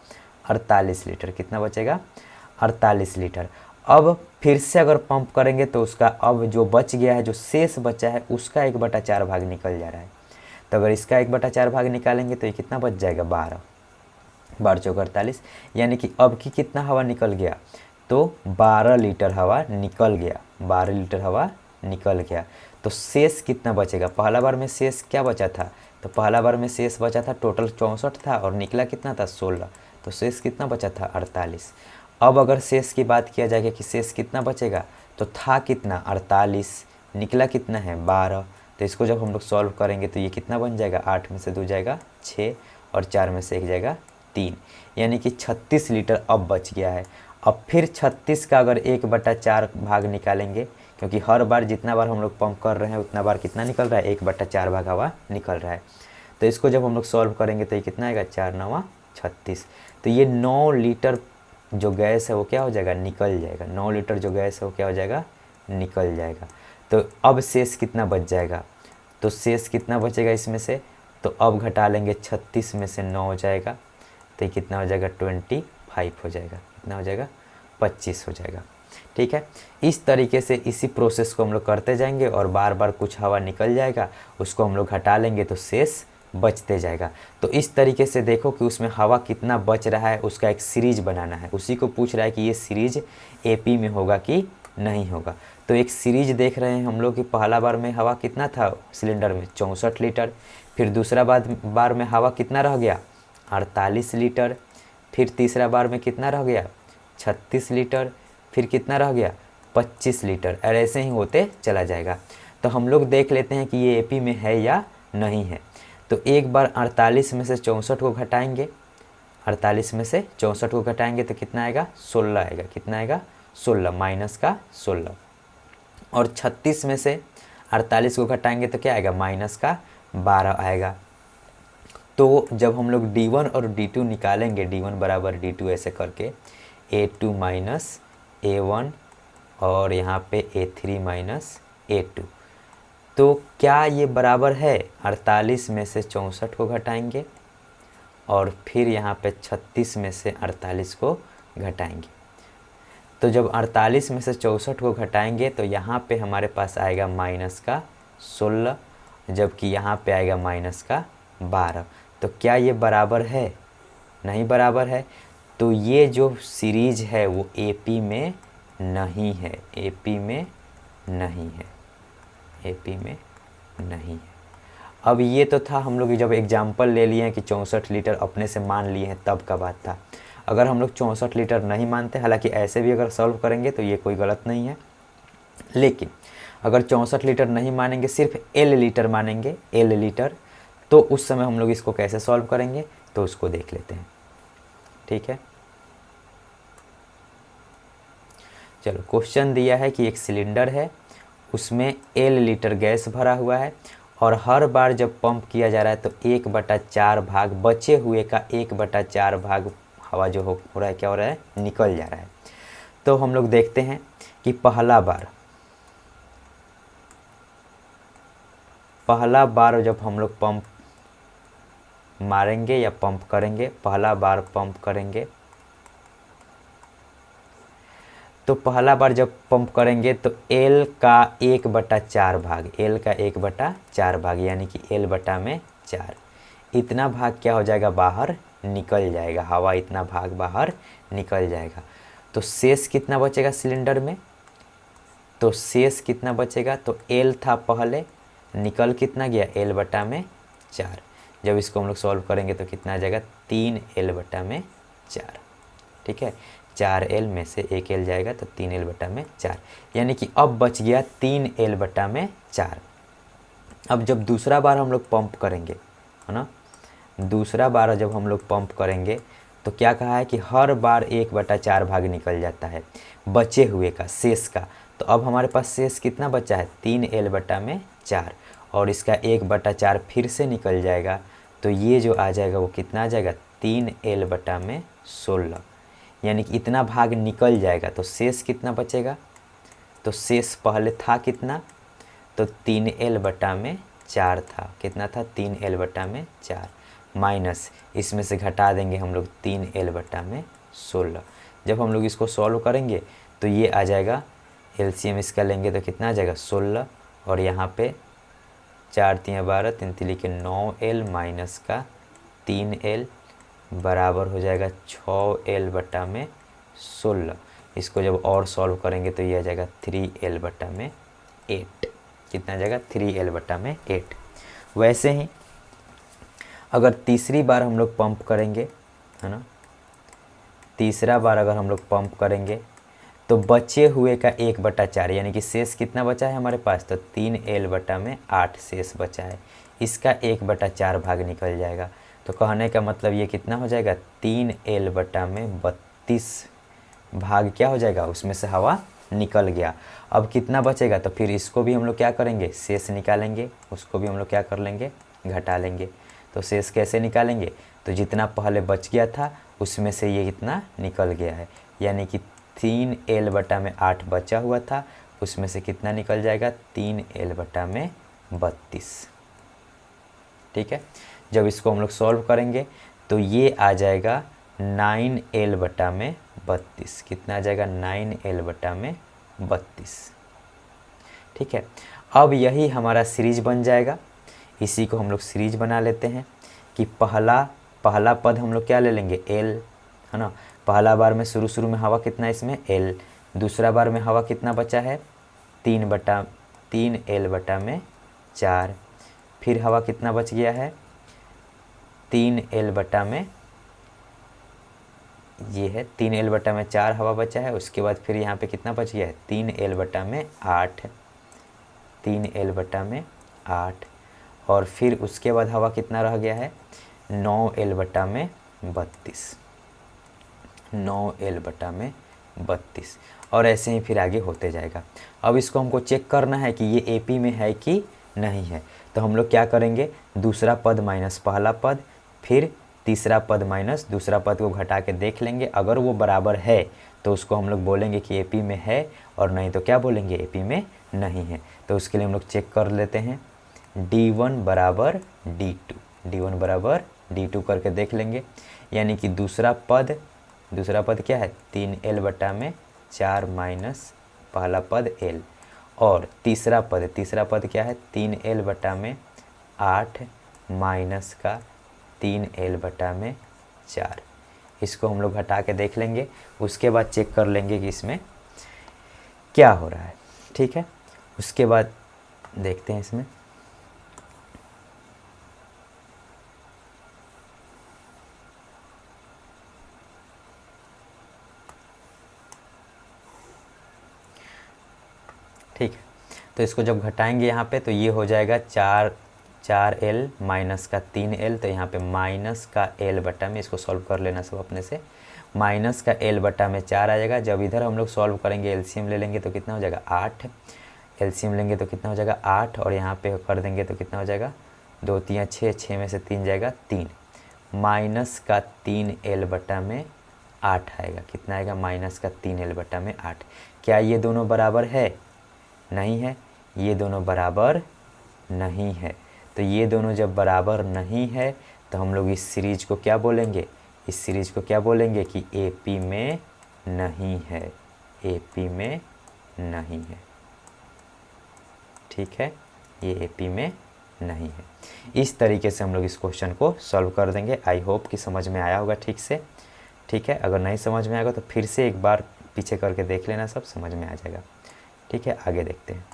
48 लीटर। कितना बचेगा, 48 लीटर। अब फिर से अगर पंप करेंगे तो उसका अब जो बच गया है, जो शेष बचा है, उसका 1/4 भाग निकल जा रहा है। तो अगर इसका 1/4 भाग निकालेंगे तो ये कितना बच जाएगा, 12, 12 चौक 48, यानी कि अब की कितना हवा निकल गया, तो 12 लीटर हवा निकल गया, 12 लीटर हवा निकल गया। तो शेष कितना बचेगा, पहला बार में शेष क्या बचा था, तो पहला बार में शेष बचा था, टोटल 64 था और निकला कितना था, 16, तो शेष कितना बचा था, 48। अब अगर शेष की बात किया जाएगा कि शेष कितना बचेगा, तो था कितना, 48, निकला कितना है, 12। तो इसको जब हम लोग सॉल्व करेंगे तो ये कितना बन जाएगा, 8 में से 2 जाएगा 6, और 4 में से 1 जाएगा 3, यानी कि 36 लीटर अब बच गया है। अब फिर 36 का अगर 1/4 भाग निकालेंगे, क्योंकि हर बार जितना बार हम लोग पंप कर रहे हैं उतना बार कितना निकल रहा है, 1/4 भाग हवा निकल रहा है। तो इसको जब हम लोग सॉल्व करेंगे तो ये कितना आएगा, 4 9 36। तो ये 9 लीटर जो गैस है वो क्या हो जाएगा, निकल जाएगा। 9 लीटर जो गैस है वो क्या हो जाएगा, निकल जाएगा। तो अब शेष कितना बच जाएगा, तो शेष कितना बचेगा इसमें से, तो अब घटा लेंगे, 36 में से 9 हो जाएगा तो ये कितना हो जाएगा, 25 हो जाएगा। कितना हो जाएगा, 25 हो जाएगा। ठीक है, इस तरीके से इसी प्रोसेस को हम लोग करते जाएंगे और बार बार कुछ हवा निकल जाएगा, उसको हम लोग हटा लेंगे तो शेष बचते जाएगा। तो इस तरीके से देखो कि उसमें हवा कितना बच रहा है, उसका एक सीरीज बनाना है। उसी को पूछ रहा है कि ये सीरीज AP में होगा कि नहीं होगा। तो एक सीरीज देख रहे हैं हम लोग कि पहला बार में हवा कितना था सिलेंडर में, 64 लीटर, फिर दूसरा बार में हवा कितना रह गया, 48 लीटर, फिर तीसरा बार में कितना रह गया, 36 लीटर, फिर कितना रह गया 25 लीटर, और ऐसे ही होते चला जाएगा। तो हम लोग देख लेते हैं कि ये एपी में है या नहीं है। तो एक बार 48 में से 64 को घटाएंगे, 48 में से 64 को घटाएंगे तो कितना आएगा 16 आएगा। कितना आएगा 16, माइनस का 16। और 36 में से 48 को घटाएंगे तो क्या आएगा माइनस का 12 आएगा। तो जब हम लोग D1 और D2 निकालेंगे, D1 बराबर D2 ऐसे करके, A2 माइनस A1 और यहाँ पे A3 माइनस A2, तो क्या ये बराबर है 48 में से 64 को घटाएंगे और फिर यहाँ पे 36 में से 48 को घटाएंगे। तो जब 48 में से 64 को घटाएंगे तो यहाँ पे हमारे पास आएगा माइनस का 16, जबकि यहाँ पे आएगा माइनस का 12। तो क्या ये बराबर है? नहीं बराबर है। तो ये जो सीरीज है वो एपी में नहीं है, एपी में नहीं है, एपी में नहीं है। अब ये तो था हम लोग जब एग्जाम्पल ले लिए हैं कि 64 लीटर अपने से मान लिए हैं तब का बात था। अगर हम लोग 64 लीटर नहीं मानते, हालांकि ऐसे भी अगर सॉल्व करेंगे तो ये कोई गलत नहीं है, लेकिन अगर 64 लीटर नहीं मानेंगे, सिर्फ एल लीटर मानेंगे, एल लीटर, तो उस समय हम लोग इसको कैसे सॉल्व करेंगे तो उसको देख लेते हैं। ठीक है, चलो क्वेश्चन दिया है कि एक सिलेंडर है, उसमें एल लीटर गैस भरा हुआ है और हर बार जब पंप किया जा रहा है तो 1/4 भाग, बचे हुए का 1/4 भाग हवा जो हो रहा है, क्या हो रहा है, निकल जा रहा है। तो हम लोग देखते हैं कि पहला बार जब हम लोग पंप मारेंगे या पंप करेंगे, पहला बार पंप करेंगे, तो पहला बार जब पंप करेंगे तो L का 1/4 भाग, L का 1/4 भाग यानी कि L बटा में 4, इतना भाग क्या हो जाएगा, बाहर निकल जाएगा, हवा इतना भाग बाहर निकल जाएगा। तो शेष कितना बचेगा सिलेंडर में, तो शेष कितना बचेगा, तो L था पहले, निकल कितना गया, L बटा में 4। जब इसको हम लोग सॉल्व करेंगे तो कितना आ जाएगा, 3L बटा में 4। ठीक है, 4L में से 1L जाएगा तो 3L बटा में 4, यानी कि अब बच गया 3L बटा में 4। अब जब दूसरा बार हम लोग पंप करेंगे, है ना, दूसरा बार जब हम लोग पंप करेंगे तो क्या कहा है कि हर बार 1/4 भाग निकल जाता है बचे हुए का, शेष का। तो अब हमारे पास शेष कितना बचा है, 3L बटा में 4, और इसका 1/4 फिर से निकल जाएगा। तो ये जो आ जाएगा वो कितना आ जाएगा, 3L बटा में 16, यानी कि इतना भाग निकल जाएगा। तो शेष कितना बचेगा, तो शेष पहले था कितना, तो 3L बटा में 4 था, कितना था, 3L बटा में 4, माइनस इसमें से घटा देंगे हम लोग 3L बटा में 16। जब हम लोग इसको सॉल्व करेंगे तो ये आ जाएगा, एलसीएम इसका लेंगे तो कितना आ जाएगा 16, और यहाँ पे 4 3 12, 3 3 के 9L माइनस का 3L बराबर हो जाएगा 6L बटा में 16। इसको जब और सॉल्व करेंगे तो ये आ जाएगा 3L बटा में 8। कितना आ जाएगा, 3L बटा में 8। वैसे ही अगर तीसरी बार हम लोग पंप करेंगे, है ना, तीसरा बार अगर हम लोग पंप करेंगे तो बचे हुए का 1/4, यानी कि शेष कितना बचा है हमारे पास, तो 3L बटा में 8 शेष बचा है, इसका 1/4 भाग निकल जाएगा। तो कहने का मतलब ये कितना हो जाएगा, 3L बटा में 32 भाग क्या हो जाएगा, उसमें से हवा निकल गया। अब कितना बचेगा, तो फिर इसको भी हम लोग क्या करेंगे, शेष निकालेंगे, उसको भी हम लोग क्या कर लेंगे, घटा लेंगे। तो शेष कैसे निकालेंगे, तो जितना पहले बच गया था उसमें से ये कितना निकल गया है, यानी कि 3L बटा में 8 बचा हुआ था, उसमें से कितना निकल जाएगा, 3L बटा में 32। ठीक है, जब इसको हम लोग सॉल्व करेंगे तो ये आ जाएगा 9L बटा में 32। कितना आ जाएगा, 9L बटा में 32। ठीक है, अब यही हमारा सीरीज बन जाएगा। इसी को हम लोग सीरीज बना लेते हैं कि पहला पद हम लोग क्या ले लेंगे, L, है ना, पहला बार में शुरू में हवा कितना है इसमें, L, दूसरा बार में हवा कितना बचा है, 3L बटा में 4, फिर हवा कितना बच गया है, 3L बटा में ये है 3L/4 हवा बचा है। उसके बाद फिर यहाँ पे कितना बच गया है 3L/8, 3L/8 और फिर उसके बाद हवा कितना रह गया है 9L/32, 9L/32 और ऐसे ही फिर आगे होते जाएगा। अब इसको हमको चेक करना है कि ये एपी में है कि नहीं है। तो हम लोग क्या करेंगे, दूसरा पद माइनस पहला पद, फिर तीसरा पद माइनस दूसरा पद को घटा के देख लेंगे। अगर वो बराबर है तो उसको हम लोग बोलेंगे कि एपी में है, और नहीं तो क्या बोलेंगे एपी में नहीं है। तो उसके लिए हम लोग चेक कर लेते हैं D1 बराबर D2, D1 बराबर D2 करके देख लेंगे। यानी कि दूसरा पद क्या है 3L/4 माइनस पहला पद L, और तीसरा पद क्या है 3L/8 माइनस का 3L/4। इसको हम लोग हटा के देख लेंगे। उसके बाद चेक कर लेंगे कि इसमें क्या हो रहा है। ठीक है, उसके बाद देखते हैं इसमें ठीक है। तो इसको जब घटाएंगे यहाँ पे तो ये हो जाएगा 4L माइनस का 3L। तो यहाँ पे माइनस का L/में, इसको सॉल्व कर लेना सब अपने से, माइनस का L/में 4 आ जाएगा। जब इधर हम लोग सॉल्व करेंगे एलसीएम ले लेंगे तो कितना हो जाएगा 8, एलसीएम लेंगे तो कितना हो जाएगा 8, और यहाँ पे कर देंगे तो कितना हो जाएगा 2 3 6, 6 में से 3 जाएगा 3, माइनस का 3L/में 8 आएगा। कितना आएगा माइनस का 3L/में 8। क्या ये दोनों बराबर है, नहीं है, ये दोनों बराबर नहीं है। तो ये दोनों जब बराबर नहीं है तो हम लोग इस सीरीज को क्या बोलेंगे, इस सीरीज को क्या बोलेंगे कि एपी में नहीं है, एपी में नहीं है। ठीक है, ये एपी में नहीं है। इस तरीके से हम लोग इस क्वेश्चन को सॉल्व कर देंगे। आई होप कि समझ में आया होगा ठीक से। ठीक है, अगर नहीं समझ में आएगा तो फिर से एक बार पीछे करके देख लेना, सब समझ में आ जाएगा। ठीक है, आगे देखते हैं।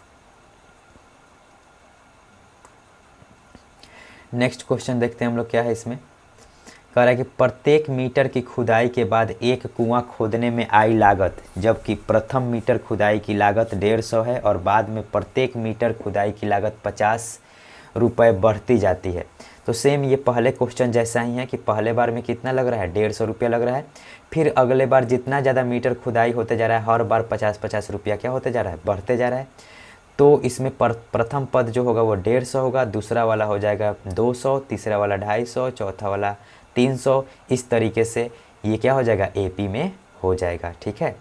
नेक्स्ट क्वेश्चन देखते हैं हम लोग क्या है इसमें। कह रहा है कि प्रत्येक मीटर की खुदाई के बाद एक कुआं खोदने में आई लागत, जबकि प्रथम मीटर खुदाई की लागत 150 है और बाद में प्रत्येक मीटर खुदाई की लागत 50 रुपये बढ़ती जाती है। तो सेम ये पहले क्वेश्चन जैसा ही है कि पहले बार में कितना लग रहा है 150 रुपया लग रहा है, फिर अगले बार जितना ज़्यादा मीटर खुदाई होते जा रहा है हर बार 50-50 रुपया क्या होते जा रहा है, बढ़ते जा रहा है। तो इसमें प्रथम पद जो होगा वो 150 होगा, दूसरा वाला हो जाएगा 200, तीसरा वाला 250, चौथा वाला 300। इस तरीके से ये क्या हो जाएगा एपी में हो जाएगा। ठीक है,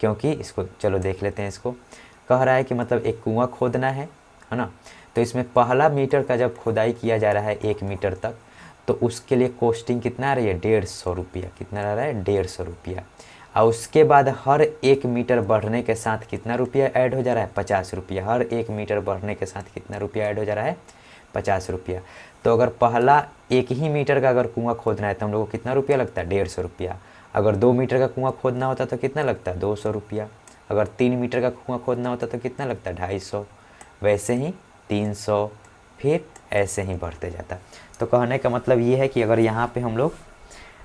क्योंकि इसको चलो देख लेते हैं। इसको कह रहा है कि मतलब एक कुआं खोदना है ना, तो इसमें पहला मीटर का जब खुदाई किया जा रहा है 1 मीटर तक, तो उसके लिए कॉस्टिंग कितना आ रही है 150 रुपया। कितना आ रहा है 150 रुपया। और उसके बाद हर 1 मीटर बढ़ने के साथ कितना रुपया ऐड हो जा रहा है 50 रुपया। हर 1 मीटर बढ़ने के साथ कितना रुपया ऐड हो जा रहा है 50 रुपया। तो अगर पहला 1 ही मीटर का अगर कुआं खोदना है तो हम लोग को कितना रुपया लगता है 150 रुपया। अगर 2 मीटर का कुआं खोदना होता तो कितना लगता है 200 रुपया। अगर 3 मीटर का कुआं खोदना होता तो कितना लगता है 250, वैसे ही 300, फिर ऐसे ही बढ़ते जाता। तो कहने का मतलब ये है कि अगर यहाँ पे हम लोग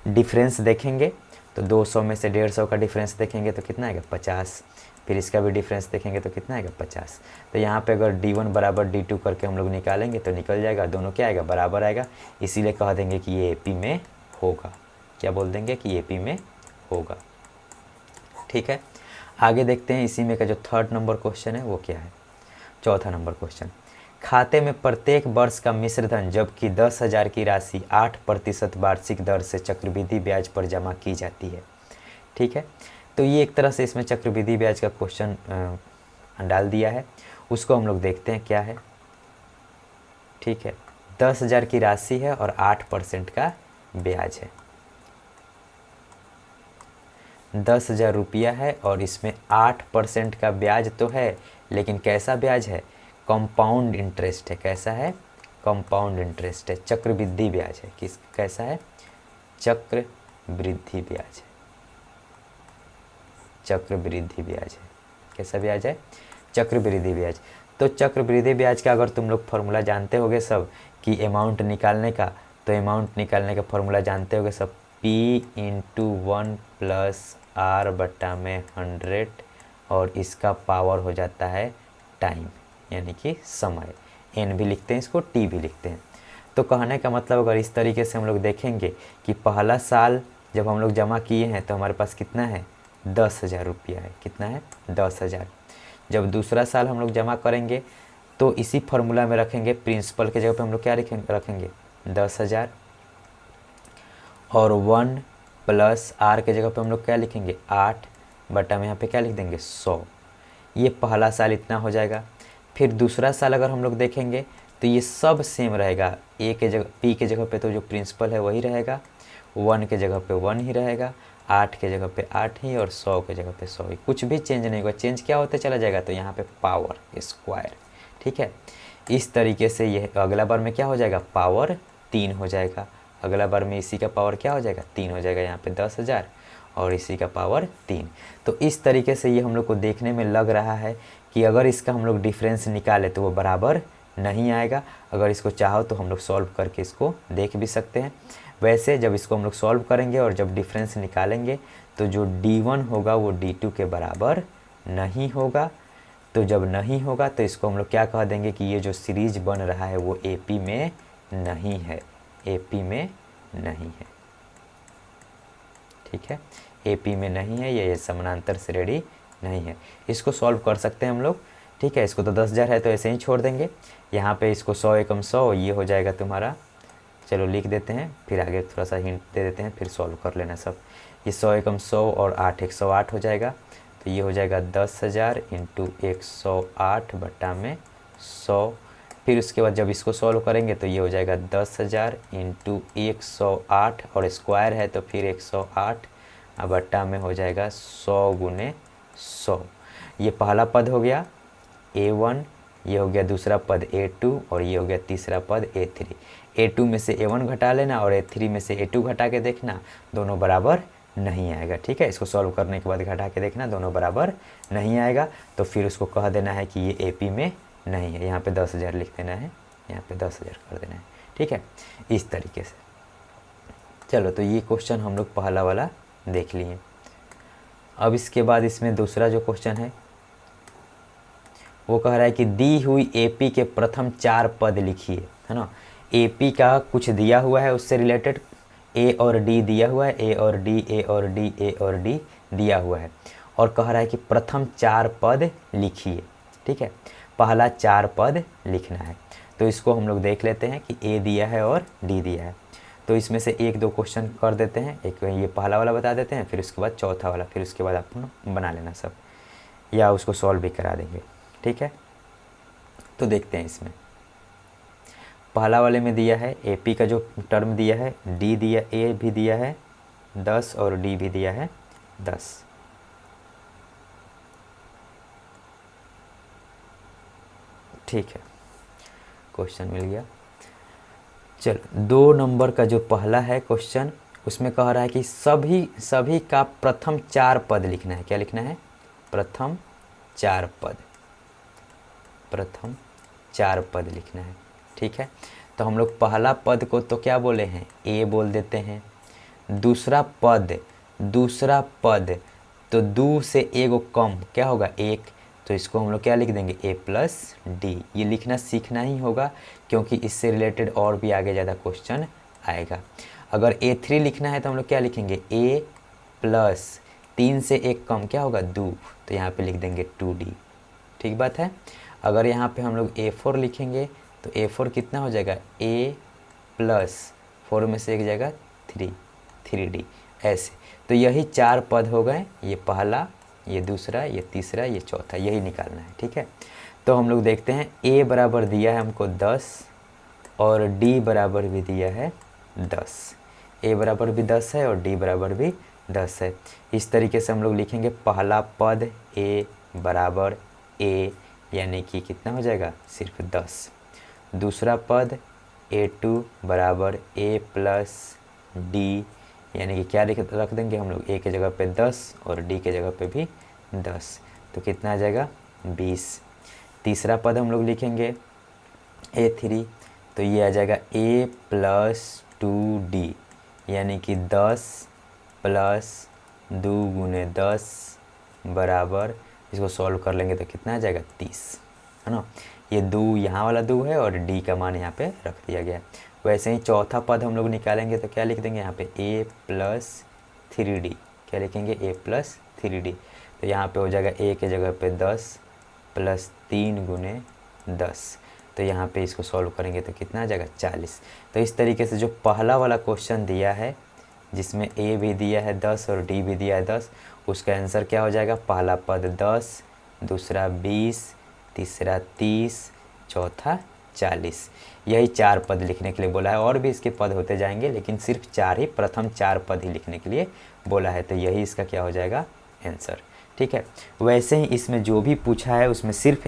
डिफरेंस देखेंगे तो 200 में से 150 का डिफरेंस देखेंगे तो कितना आएगा 50, फिर इसका भी डिफरेंस देखेंगे तो कितना आएगा 50। तो यहाँ पे अगर D1 बराबर D2 करके हम लोग निकालेंगे तो निकल जाएगा, दोनों क्या आएगा बराबर आएगा। इसीलिए कह देंगे कि ये एपी में होगा। क्या बोल देंगे कि एपी में होगा। ठीक है, आगे देखते हैं इसी में का जो 3rd नंबर क्वेश्चन है वो क्या है। 4था नंबर क्वेश्चन, खाते में प्रत्येक वर्ष का मिश्रधन जबकि 10,000 की राशि 8% वार्षिक दर से चक्रवृद्धि ब्याज पर जमा की जाती है। ठीक है, तो ये एक तरह से इसमें चक्रवृद्धि ब्याज का क्वेश्चन डाल दिया है। उसको हम लोग देखते हैं क्या है। ठीक है, 10,000 की राशि है और 8% का ब्याज है। 10,000 रुपया है और इसमें 8% का ब्याज तो है, लेकिन कैसा ब्याज है कंपाउंड इंटरेस्ट है। कैसा है कंपाउंड इंटरेस्ट है, चक्रवृद्धि ब्याज है। किस कैसा है चक्रवृद्धि ब्याज है, चक्रवृद्धि ब्याज है। कैसा ब्याज है चक्रवृद्धि ब्याज। तो चक्रवृद्धि ब्याज का अगर तुम लोग फॉर्मूला जानते होगे सब कि अमाउंट निकालने का, तो अमाउंट निकालने का फॉर्मूला जानते होगे सब पी इंटू 1+r/100 और इसका पावर हो जाता है टाइम यानी कि समय। एन भी लिखते हैं इसको, टी भी लिखते हैं। तो कहने का मतलब अगर इस तरीके से हम लोग देखेंगे कि पहला साल जब हम लोग जमा किए हैं तो हमारे पास कितना है 10,000 रुपया है। कितना है 10,000। जब दूसरा साल हम लोग जमा करेंगे तो इसी फार्मूला में रखेंगे, प्रिंसिपल के जगह पे हम लोग क्या रखेंगे 10,000 और 1+r के जगह पे हम लोग क्या लिखेंगे 8 बटा में यहाँ पे क्या लिख देंगे 100। ये पहला साल इतना हो जाएगा। फिर दूसरा साल अगर हम लोग देखेंगे तो ये सब सेम रहेगा। ए के जगह पी के जगह पे तो जो प्रिंसिपल है वही रहेगा, 1 के जगह पे 1 ही रहेगा, 8 के जगह पे 8 ही और 100 के जगह पे 100 ही। कुछ भी चेंज नहीं होगा। चेंज क्या होते चला जाएगा तो यहाँ पे पावर स्क्वायर। ठीक है, इस तरीके से ये अगला बार में क्या हो जाएगा पावर 3 हो जाएगा। अगला बार में इसी का पावर क्या हो जाएगा 3 हो जाएगा। यहाँ पे 10,000 और इसी का पावर 3। तो इस तरीके से ये हम लोग को देखने में लग रहा है कि अगर इसका हम लोग डिफरेंस निकाले तो वो बराबर नहीं आएगा। अगर इसको चाहो तो हम लोग सॉल्व करके इसको देख भी सकते हैं। वैसे जब इसको हम लोग सॉल्व करेंगे और जब डिफरेंस निकालेंगे तो जो D1 होगा वो D2 के बराबर नहीं होगा। तो जब नहीं होगा तो इसको हम लोग क्या कह देंगे कि ये जो सीरीज बन रहा है वो AP में नहीं है। AP में नहीं है। ठीक है, AP में नहीं है, ये समानांतर श्रेणी नहीं है। इसको सॉल्व कर सकते हैं हम लोग। ठीक है, इसको तो 10,000 है तो ऐसे ही छोड़ देंगे। यहाँ पे इसको 100 एकम 100 ये हो जाएगा तुम्हारा। चलो लिख देते हैं, फिर आगे थोड़ा सा हिंट दे देते हैं, फिर सॉल्व कर लेना सब। ये 100 एकम 100 और 8 एक 108 हो जाएगा। तो ये हो जाएगा 10,000 इंटू 108 बटा में 100। फिर उसके बाद जब इसको सॉल्व करेंगे तो ये हो जाएगा 10,000 इंटू 108 और स्क्वायर है तो फिर 108 बटा में हो जाएगा 100 गुने 100। ये पहला पद हो गया A1, ये हो गया दूसरा पद A2 और ये हो गया तीसरा पद A3। A2 में से A1 घटा लेना और A3 में से A2 घटा के देखना, दोनों बराबर नहीं आएगा। ठीक है, इसको सॉल्व करने के बाद घटा के देखना, दोनों बराबर नहीं आएगा। तो फिर उसको कह देना है कि ये AP में नहीं है। यहाँ पे 10,000 लिख देना है, यहाँ पे 10,000 कर देना है। ठीक है, इस तरीके से। चलो, तो ये क्वेश्चन हम लोग पहला वाला देख लिए। अब इसके बाद इसमें दूसरा जो क्वेश्चन है वो कह रहा है कि दी हुई AP के प्रथम 4 पद लिखिए, है ना। AP का कुछ दिया हुआ है, उससे रिलेटेड A और D दिया हुआ है, A और D, A और D, A और D दिया हुआ है और कह रहा है कि प्रथम 4 पद लिखिए। ठीक है, पहला 4 पद लिखना है। तो इसको हम लोग देख लेते हैं कि A दिया है और D दिया है। तो इसमें से एक दो क्वेश्चन कर देते हैं। एक ये पहला वाला बता देते हैं, फिर उसके बाद चौथा वाला, फिर उसके बाद आप बना लेना सब, या उसको सॉल्व भी करा देंगे। ठीक है, तो देखते हैं। इसमें पहला वाले में दिया है AP का जो टर्म दिया है, D दिया, A भी दिया है 10 और D भी दिया है 10। ठीक है, क्वेश्चन मिल गया। चलो, 2 नंबर का जो पहला है क्वेश्चन, उसमें कह रहा है कि सभी का प्रथम 4 पद लिखना है। क्या लिखना है? प्रथम 4 पद। प्रथम 4 पद लिखना है। ठीक है, तो हम लोग पहला पद को तो क्या बोले हैं? A बोल देते हैं। दूसरा पद तो दो से एगो कम क्या होगा? 1। तो इसको हम लोग क्या लिख देंगे? A+D। ये लिखना सीखना ही होगा क्योंकि इससे रिलेटेड और भी आगे ज़्यादा क्वेश्चन आएगा। अगर A3 लिखना है तो हम लोग क्या लिखेंगे? A+3 से 1 कम क्या होगा? 2। तो यहाँ पे लिख देंगे 2D। ठीक बात है। अगर यहाँ पे हम लोग A4 लिखेंगे तो A4 कितना हो जाएगा? A+4 में से एक जाएगा 3D। ऐसे तो यही 4 पद हो गए। ये पहला, ये दूसरा, ये तीसरा, ये चौथा, यही निकालना है। ठीक है, तो हम लोग देखते हैं। A बराबर दिया है हमको 10 और D बराबर भी दिया है 10। A बराबर भी 10 है और D बराबर भी 10 है। इस तरीके से हम लोग लिखेंगे। पहला पद A बराबर A यानी कि कितना हो जाएगा? सिर्फ 10। दूसरा पद A2 बराबर A+D यानी कि क्या रख देंगे हम लोग? A के जगह पे 10 और D के जगह पे भी 10। तो कितना आ जाएगा? 20। तीसरा पद हम लोग लिखेंगे A3, तो ये आ जाएगा A+2D यानी कि 10 प्लस 2 गुने 10 बराबर, इसको सॉल्व कर लेंगे तो कितना आ जाएगा 30, है ना। ये 2 यहाँ वाला 2 है और डी का मान यहाँ पे रख दिया गया है। वैसे ही चौथा पद हम लोग निकालेंगे तो क्या लिख देंगे यहाँ पे a प्लस 3d, क्या लिखेंगे a प्लस 3d। तो यहाँ पे हो जाएगा a के जगह पे 10 प्लस 3 गुने 10, तो यहाँ पे इसको सॉल्व करेंगे तो कितना आ जाएगा 40। तो इस तरीके से जो पहला वाला क्वेश्चन दिया है जिसमें a भी दिया है 10 और d भी दिया है 10, उसका आंसर क्या हो जाएगा, पहला पद 10, दूसरा 20, तीसरा 30, चौथा 40। यही 4 पद लिखने के लिए बोला है, और भी इसके पद होते जाएंगे लेकिन सिर्फ 4 ही, प्रथम 4 पद ही लिखने के लिए बोला है। तो यही इसका क्या हो जाएगा आंसर। ठीक है, वैसे ही इसमें जो भी पूछा है उसमें सिर्फ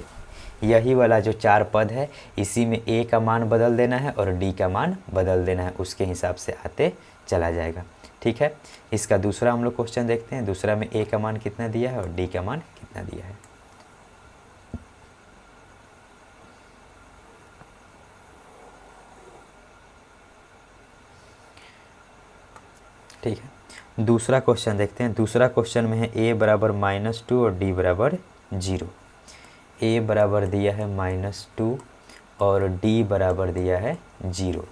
यही वाला जो 4 पद है इसी में a का मान बदल देना है और d का मान बदल देना है, उसके हिसाब से आते चला जाएगा। ठीक है, इसका दूसरा हम लोग क्वेश्चन देखते हैं। दूसरा में a का मान कितना दिया है और d का मान कितना दिया है। ठीक है, दूसरा क्वेश्चन देखते हैं। दूसरा क्वेश्चन में है a बराबर -2 और d बराबर 0। a बराबर दिया है -2 और d बराबर दिया है 0।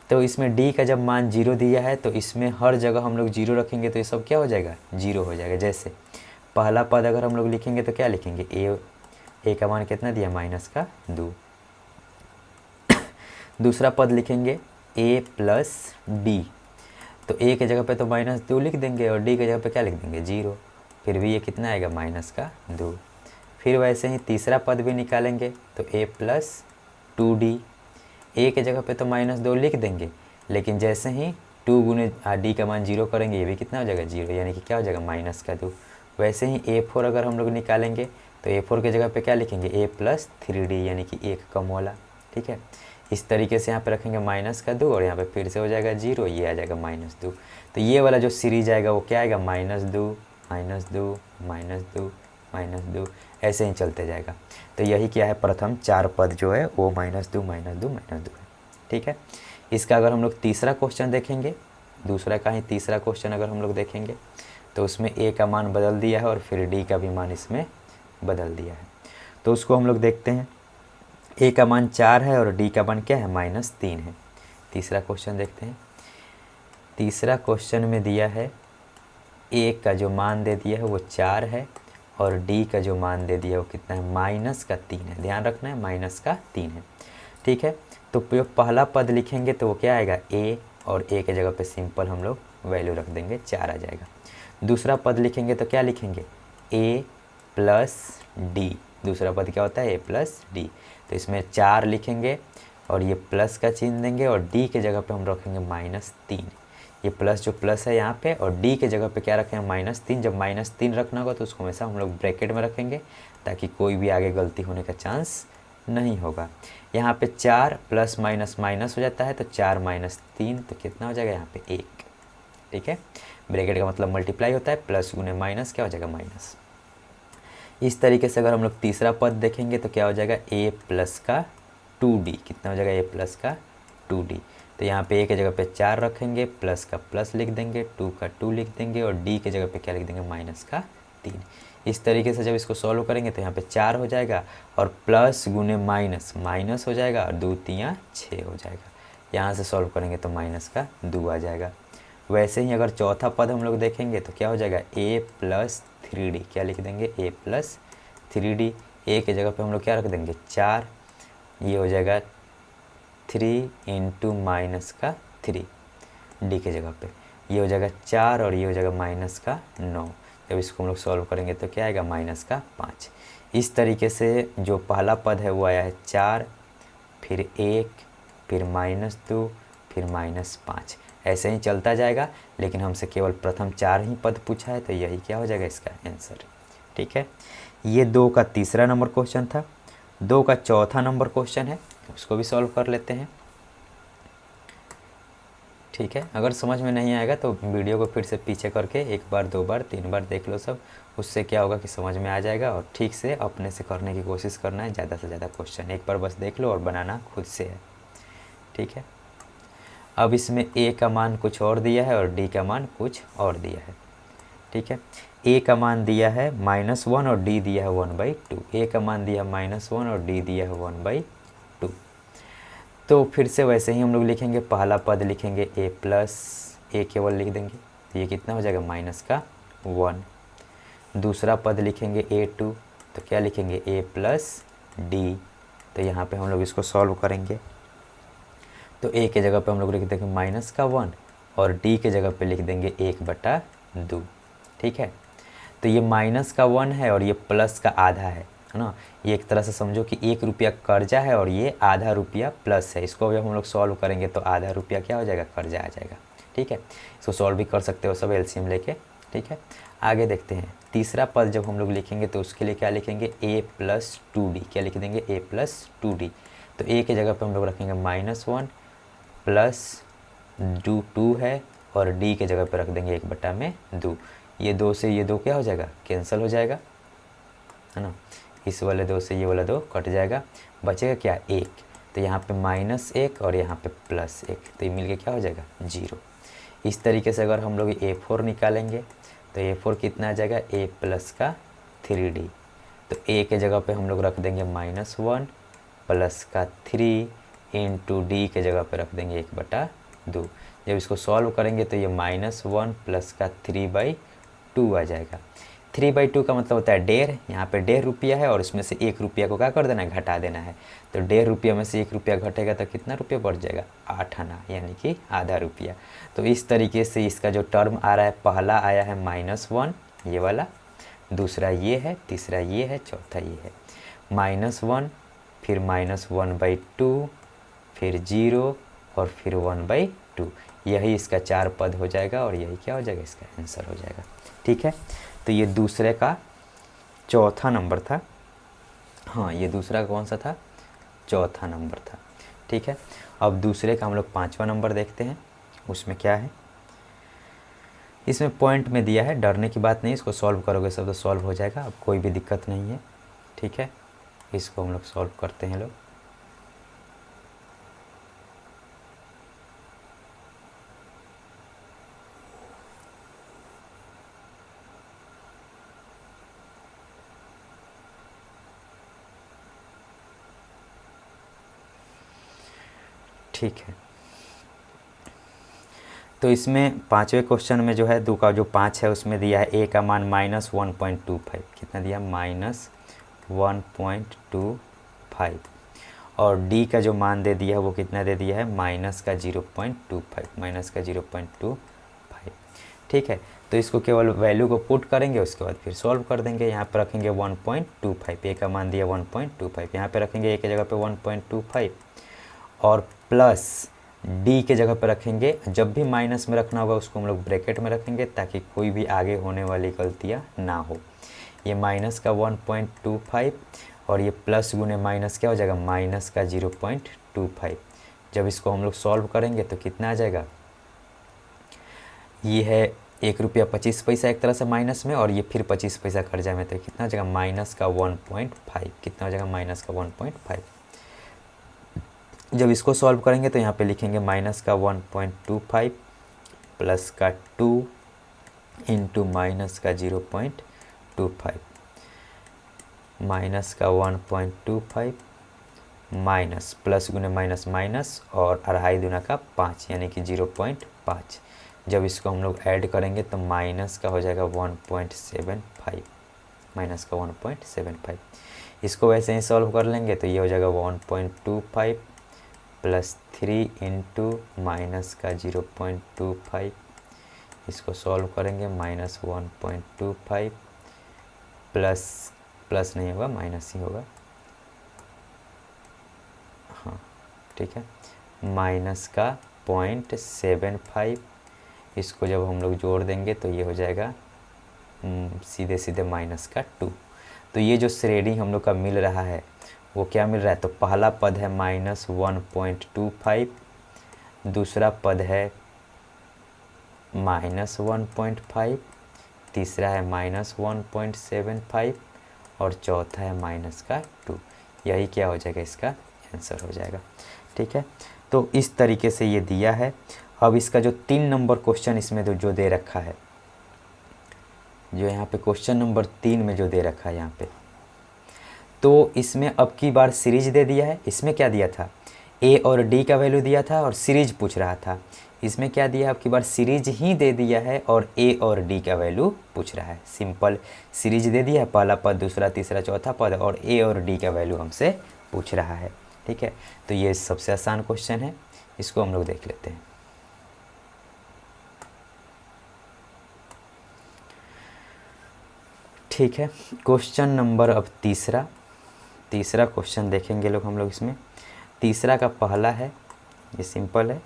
तो इसमें d का जब मान 0 दिया है तो इसमें हर जगह हम लोग 0 रखेंगे तो ये सब क्या हो जाएगा 0 हो जाएगा। जैसे पहला पद अगर हम लोग लिखेंगे तो क्या लिखेंगे, a का मान कितना दिया -2। दूसरा पद लिखेंगे a प्लस d, तो a के जगह पे तो -2 लिख देंगे और d के जगह पे क्या लिख देंगे 0, फिर भी ये कितना आएगा -2। फिर वैसे ही तीसरा पद भी निकालेंगे तो a प्लस 2d, a के जगह पे तो -2 लिख देंगे लेकिन जैसे ही 2 गुने d का मान 0 करेंगे ये भी कितना हो जाएगा 0, यानी कि क्या हो जाएगा -2। वैसे ही a4 अगर हम लोग निकालेंगे तो a4 के जगह पे क्या लिखेंगे a प्लस 3d, यानी कि 1 कम वाला। ठीक है, इस तरीके से यहाँ पे रखेंगे -2 और यहाँ पे फिर से हो जाएगा 0, ये आ जाएगा -2। तो ये वाला जो सीरीज आएगा वो क्या आएगा -2 -2 -2 ऐसे ही चलते जाएगा। तो यही क्या है, प्रथम 4 पद जो है वो -2 है। ठीक है, इसका अगर हम लोग तीसरा क्वेश्चन देखेंगे, दूसरा का ही तीसरा क्वेश्चन अगर हम लोग देखेंगे तो उसमें a का मान बदल दिया है और फिर d का भी मान इसमें बदल दिया है। तो उसको हम लोग देखते हैं। a का मान 4 है और d का मान क्या है -3 है। तीसरा क्वेश्चन देखते हैं। तीसरा क्वेश्चन में दिया है a का जो मान दे दिया है वो 4 है और d का जो मान दे दिया है वो कितना है -3 है। ध्यान रखना है -3 है। ठीक है, तो जो पहला पद लिखेंगे तो वो क्या आएगा a, और a के जगह पे सिंपल हम लोग वैल्यू रख देंगे 4 आ जाएगा। दूसरा पद लिखेंगे तो क्या लिखेंगे a प्लस d, दूसरा पद क्या होता है a प्लस d, तो इसमें 4 लिखेंगे और ये प्लस का चिन्ह देंगे और d के जगह पे हम रखेंगे -3। ये प्लस जो प्लस है यहाँ पे और d के जगह पे क्या रखेंगे -3। जब -3 रखना होगा तो उसको हमेशा हम लोग ब्रैकेट में रखेंगे ताकि कोई भी आगे गलती होने का चांस नहीं होगा। यहाँ पे 4 प्लस माइनस माइनस हो जाता है तो 4 - 3 तो कितना हो जाएगा यहाँ पे 1। ठीक है, ब्रैकेट का मतलब मल्टीप्लाई होता है, प्लस गुने माइनस क्या हो जाएगा माइनस। इस तरीके से अगर हम लोग तीसरा पद देखेंगे तो क्या हो जाएगा a प्लस का 2d, कितना हो जाएगा a प्लस का 2d। तो यहाँ पे a के जगह पे 4 रखेंगे, प्लस का प्लस लिख देंगे, 2 का 2 लिख देंगे और d के जगह पे क्या लिख देंगे -3। इस तरीके से जब इसको सॉल्व करेंगे तो यहाँ पे 4 हो जाएगा और प्लस गुने माइनस माइनस हो जाएगा और 2 3 6 हो जाएगा। यहाँ से सॉल्व करेंगे तो -2 आ जाएगा। वैसे ही अगर चौथा पद हम लोग देखेंगे तो क्या हो जाएगा a प्लस 3d, क्या लिख देंगे a प्लस 3d। a के जगह पे हम लोग क्या रख देंगे 4, ये हो जाएगा 3 इंटू -3, d के जगह पे ये हो जाएगा 4 और ये हो जाएगा -9। जब इसको हम लोग सॉल्व करेंगे तो क्या आएगा -5। इस तरीके से जो पहला पद है वो आया है 4, फिर 1, फिर -2, फिर -5, ऐसे ही चलता जाएगा। लेकिन हमसे केवल प्रथम 4 ही पद पूछा है तो यही क्या हो जाएगा इसका आंसर। ठीक है, ये 2 का तीसरा नंबर क्वेश्चन था। 2 का चौथा नंबर क्वेश्चन है, उसको भी सॉल्व कर लेते हैं। ठीक है, अगर समझ में नहीं आएगा तो वीडियो को फिर से पीछे करके 1 बार 2 बार 3 बार देख लो सब, उससे क्या होगा कि समझ में आ जाएगा। और ठीक से अपने से करने की कोशिश करना है, ज़्यादा से ज़्यादा क्वेश्चन एक बार बस देख लो और बनाना खुद से है। ठीक है, अब इसमें a का मान कुछ और दिया है और d का मान कुछ और दिया है। ठीक है, a का मान दिया है -1 और d दिया है 1/2। a का मान दिया है -1 और d दिया है 1/2। तो फिर से वैसे ही हम लोग लिखेंगे, पहला पद लिखेंगे a प्लस a केवल लिख देंगे, तो ये कितना हो जाएगा -1। दूसरा पद लिखेंगे a2, तो क्या लिखेंगे a प्लस d। तो यहाँ पे हम लोग इसको सॉल्व करेंगे, तो a के जगह पे हम लोग लिख देंगे -1 और d के जगह पे लिख देंगे 1/2। ठीक है, तो ये -1 है और ये प्लस का आधा है ना। ये एक तरह से समझो कि 1 रुपया कर्जा है और ये आधा रुपया प्लस है। इसको जब हम लोग सॉल्व करेंगे तो आधा रुपया क्या हो जाएगा, कर्जा आ जाएगा। ठीक है, इसको सॉल्व भी कर सकते हो सब एलसीएम लेके। ठीक है, आगे देखते हैं। तीसरा पद जब हम लोग लिखेंगे तो उसके लिए क्या लिखेंगे, a प्लस 2d। क्या लिख देंगे, a प्लस 2d। तो a के जगह पे हम लोग रखेंगे -1 प्लस 2 है और d के जगह पे रख देंगे 1/2। ये 2 से ये 2 क्या हो जाएगा, कैंसिल हो जाएगा, है ना। इस वाले 2 से ये वाला 2 कट जाएगा, बचेगा क्या, 1। तो यहाँ पे -1 और यहाँ पे +1, तो ये मिलके क्या हो जाएगा, 0। इस तरीके से अगर हम लोग a4 निकालेंगे तो a4 कितना आ जाएगा, a प्लस का 3d। तो a के जगह पे हम लोग रख देंगे -1 प्लस का 3 इंटू d के जगह पे रख देंगे 1/2। जब इसको सॉल्व करेंगे तो ये -1 प्लस का 3/2 आ जाएगा। 3/2 का मतलब होता है 1.5। यहाँ पे 1.5 रुपया है और इसमें से 1 रुपया को क्या कर देना है, घटा देना है। तो 1.5 रुपया में से 1 रुपया घटेगा तो कितना रुपया बढ़ जाएगा, 8 आना, यानी कि आधा रुपया। तो इस तरीके से इसका जो टर्म आ रहा है, पहला आया है -1 ये वाला, दूसरा ये है, तीसरा ये है, चौथा ये है। -1 फिर -1/2 फिर 0 और फिर 1/2। यही इसका 4 पद हो जाएगा और यही क्या हो जाएगा, इसका आंसर हो जाएगा। ठीक है, तो ये दूसरे का चौथा नंबर था। हाँ, ये दूसरा कौन सा था, चौथा नंबर था। ठीक है, अब दूसरे का हम लोग 5वां नंबर देखते हैं। उसमें क्या है, इसमें पॉइंट में दिया है, डरने की बात नहीं, इसको सॉल्व करोगे सब तो सॉल्व हो जाएगा, अब कोई भी दिक्कत नहीं है। ठीक है, इसको हम लोग सॉल्व करते हैं लोग। ठीक है, तो इसमें 5वें क्वेश्चन में जो है, दो का जो 5 है उसमें दिया है a का मान -1.25। कितना दिया, -1.25। और d का जो मान दे दिया है वो कितना दे दिया है, -0.25। ठीक है, तो इसको केवल वैल्यू को पुट करेंगे, उसके बाद फिर सॉल्व कर देंगे। यहाँ पर रखेंगे 1.25, a का मान दिया 1.25, यहाँ पे रखेंगे a के जगह पे 1.25 और प्लस d के जगह पर रखेंगे। जब भी माइनस में रखना होगा उसको हम लोग ब्रैकेट में रखेंगे ताकि कोई भी आगे होने वाली गलतियाँ ना हो। ये माइनस का 1.25 और ये प्लस गुने माइनस क्या हो जाएगा, माइनस का 0.25। जब इसको हम लोग सॉल्व करेंगे तो कितना आ जाएगा, ये है 1 रुपया 25 पैसा एक तरह से माइनस में और ये फिर 25 पैसा कर्जा में, तो कितना हो जाएगा, माइनस का 1.5। कितना हो जाएगा, माइनस का 1.5। जब इसको सॉल्व करेंगे तो यहाँ पे लिखेंगे माइनस का 1.25 प्लस का 2 इंटू माइनस का 0.25, माइनस का 1.25 माइनस प्लस गुने माइनस माइनस और 2.5 दूना का 5 यानी कि 0.5। जब इसको हम लोग ऐड करेंगे तो माइनस का हो जाएगा 1.75, माइनस का 1.75। इसको वैसे ही सॉल्व कर लेंगे तो ये हो जाएगा 1.25 प्लस 3 इंटू माइनस का 0.25। इसको सॉल्व करेंगे, -1.25 प्लस नहीं होगा, माइनस ही होगा। हाँ ठीक है, माइनस का 0.75। इसको जब हम लोग जोड़ देंगे तो ये हो जाएगा सीधे सीधे माइनस का 2। तो ये जो श्रेणी हम लोग का मिल रहा है वो क्या मिल रहा है, तो पहला पद है -1.25, दूसरा पद है -1.5, तीसरा है -1.75 और चौथा है माइनस का 2। यही क्या हो जाएगा, इसका आंसर हो जाएगा। ठीक है, तो इस तरीके से ये दिया है। अब इसका जो 3 नंबर क्वेश्चन इसमें जो दे रखा है, जो यहाँ पे क्वेश्चन नंबर 3 में जो दे रखा है यहाँ पे, तो इसमें अब की बार सीरीज दे दिया है। इसमें क्या दिया था, ए और डी का वैल्यू दिया था और सीरीज पूछ रहा था। इसमें क्या दिया है, अब की बार सीरीज ही दे दिया है और ए और डी का वैल्यू पूछ रहा है। सिंपल सीरीज दे दिया है, पहला पद, दूसरा, तीसरा, चौथा पद, और ए और डी का वैल्यू हमसे पूछ रहा है। ठीक है, तो ये सबसे आसान क्वेश्चन है, इसको हम लोग देख लेते हैं। ठीक है, क्वेश्चन नंबर अब तीसरा क्वेश्चन देखेंगे लोग हम लोग। इसमें तीसरा का पहला है, ये सिंपल है।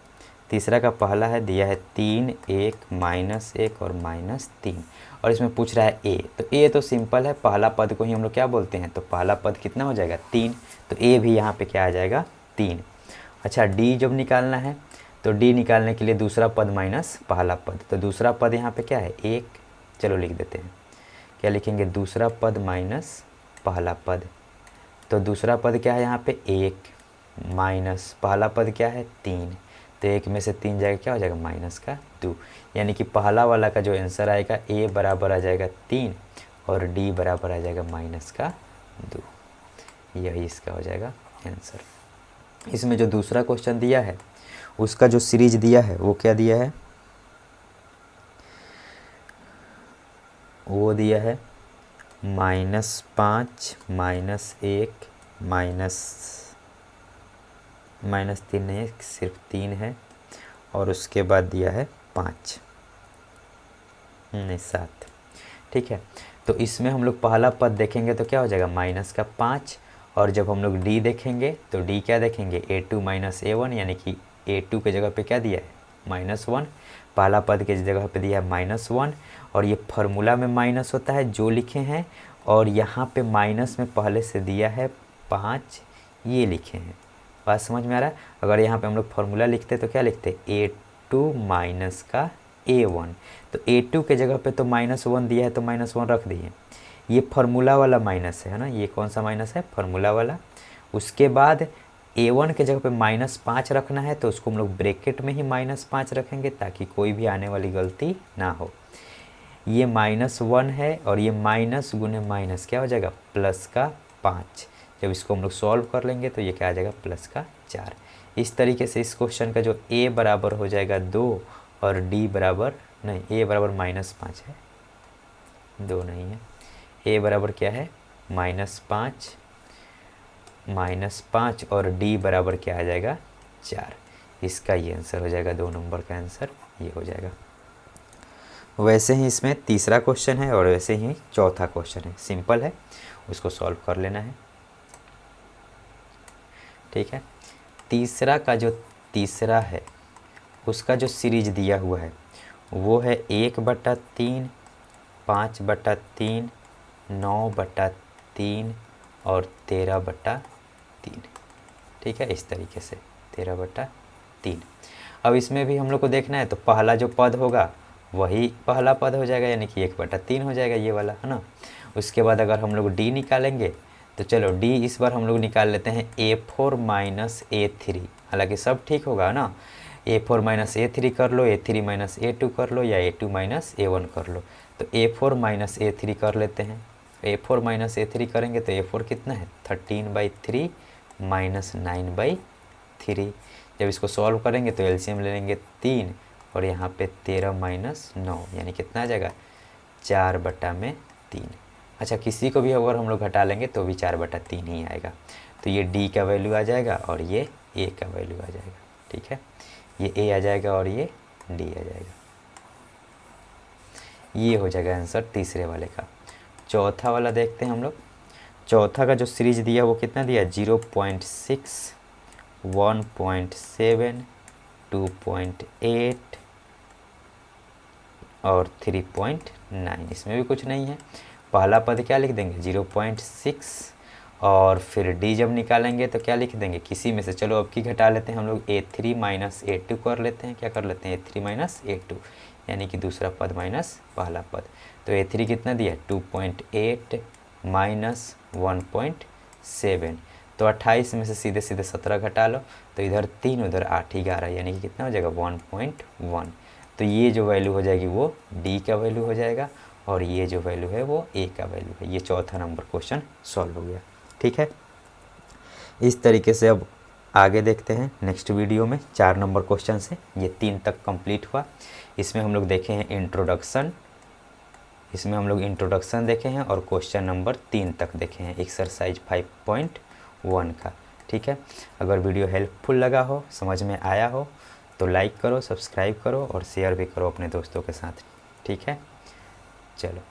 तीसरा का पहला है, दिया है 3, 1, -1 और -3, और इसमें पूछ रहा है ए। तो ए तो सिंपल है, पहला पद को ही हम लोग क्या बोलते हैं, तो पहला पद कितना हो जाएगा, 3। तो ए भी यहाँ पे क्या आ जाएगा, 3। अच्छा, डी जब निकालना है तो डी निकालने के लिए दूसरा पद माइनस पहला पद, तो दूसरा पद यहाँ पे क्या है, 1। चलो लिख देते हैं, क्या लिखेंगे, दूसरा पद माइनस पहला पद। तो दूसरा पद क्या है यहाँ पे, 1, माइनस पहला पद क्या है, 3। तो 1 में से 3 जाएगा, क्या हो जाएगा, -2। यानी कि पहला वाला का जो आंसर आएगा, ए बराबर आ जाएगा 3 और डी बराबर आ जाएगा -2। यही इसका हो जाएगा आंसर। इसमें जो दूसरा क्वेश्चन दिया है उसका जो सीरीज दिया है वो क्या दिया है, वो दिया है -5, -1, -3 नहीं, सिर्फ 3 है, और उसके बाद दिया है 5 नहीं 7। ठीक है, तो इसमें हम लोग पहला पद देखेंगे तो क्या हो जाएगा, -5, और जब हम लोग डी देखेंगे तो डी क्या देखेंगे, a2 - a1, यानी कि a2 के जगह पे क्या दिया है, -1। पहला पद के जगह पे दिया है -1, और ये फार्मूला में माइनस होता है जो लिखे हैं, और यहाँ पे माइनस में पहले से दिया है 5, ये लिखे हैं। बात समझ में आ रहा है। अगर यहाँ पे हम लोग फार्मूला लिखते तो क्या लिखते, a2 माइनस का a1, तो a2 के जगह पे तो -1 दिया है तो -1 रख दिए। ये फार्मूला वाला माइनस है ना, ये कौन सा माइनस है, फार्मूला वाला। उसके बाद a1 के जगह पे -5 रखना है, तो उसको हम लोग ब्रैकेट में ही -5 रखेंगे ताकि कोई भी आने वाली गलती ना हो। ये -1 है और ये माइनस गुने माइनस क्या हो जाएगा, +5। जब इसको हम लोग सॉल्व कर लेंगे तो ये क्या आ जाएगा, +4। इस तरीके से इस क्वेश्चन का जो a बराबर हो जाएगा 2 और d बराबर नहीं, a बराबर -5 है, 2 नहीं है, a बराबर क्या है, -5 और d बराबर क्या आ जाएगा, 4। इसका ये आंसर हो जाएगा, 2 नंबर का आंसर ये हो जाएगा। वैसे ही इसमें तीसरा क्वेश्चन है और वैसे ही चौथा क्वेश्चन है, सिंपल है, उसको सॉल्व कर लेना है। ठीक है, तीसरा का जो तीसरा है उसका जो सीरीज दिया हुआ है वो है 1/3, 5/3, 9/3 और 13/3। ठीक है, इस तरीके से 13/3। अब इसमें भी हम लोग को देखना है, तो पहला जो पद होगा वही पहला पद हो जाएगा, यानी कि 1/3 हो जाएगा, ये वाला है ना। उसके बाद अगर हम लोग डी निकालेंगे तो चलो डी इस बार हम लोग निकाल लेते हैं a4 - a3। हालांकि सब ठीक होगा ना, a4 - a3 कर लो, a3 - a2 कर लो, या a2 - a1 कर लो। तो a4 - a3 कर लेते हैं। a4 - a3 करेंगे तो a4 कितना है, 13/3 -9/3। जब इसको सॉल्व करेंगे तो एलसीएम ले लेंगे 3, और यहाँ पे 13 - 9 यानी कितना आ जाएगा, 4/3। अच्छा, किसी को भी अगर हम लोग घटा लेंगे तो भी 4/3 ही आएगा। तो ये डी का वैल्यू आ जाएगा और ये ए का वैल्यू आ जाएगा। ठीक है, ये ए आ जाएगा और ये डी आ जाएगा। ये हो जाएगा आंसर तीसरे वाले का। चौथा वाला देखते हैं हम लोग। चौथा का जो सीरीज दिया वो कितना दिया, 0.6, 1.7, 2.8 और 3.9। इसमें भी कुछ नहीं है। पहला पद क्या लिख देंगे, 0.6, और फिर डी जब निकालेंगे तो क्या लिख देंगे, किसी में से चलो अब की घटा लेते हैं हम लोग, a3 - a2 कर लेते हैं। क्या कर लेते हैं, a3 - a2, यानी कि दूसरा पद माइनस पहला पद। तो a3 कितना दिया, 2.8 - 1.7, तो 28 में से सीधे सीधे 17 घटा लो, तो इधर 3 उधर 8 11, यानी कि कितना हो जाएगा 1.1। तो ये जो वैल्यू हो जाएगी वो डी का वैल्यू हो जाएगा, और ये जो वैल्यू है वो ए का वैल्यू है। ये चौथा नंबर क्वेश्चन सॉल्व हो गया। ठीक है, इस तरीके से अब आगे देखते हैं नेक्स्ट वीडियो में। 4 नंबर क्वेश्चन से ये 3 तक कंप्लीट हुआ। इसमें हम लोग देखे हैं इंट्रोडक्शन, देखे हैं और क्वेश्चन नंबर 3 तक देखे हैं एक्सरसाइज 5.1 का। ठीक है, अगर वीडियो हेल्पफुल लगा हो, समझ में आया हो, तो लाइक करो, सब्सक्राइब करो और शेयर भी करो अपने दोस्तों के साथ। ठीक है, चलो।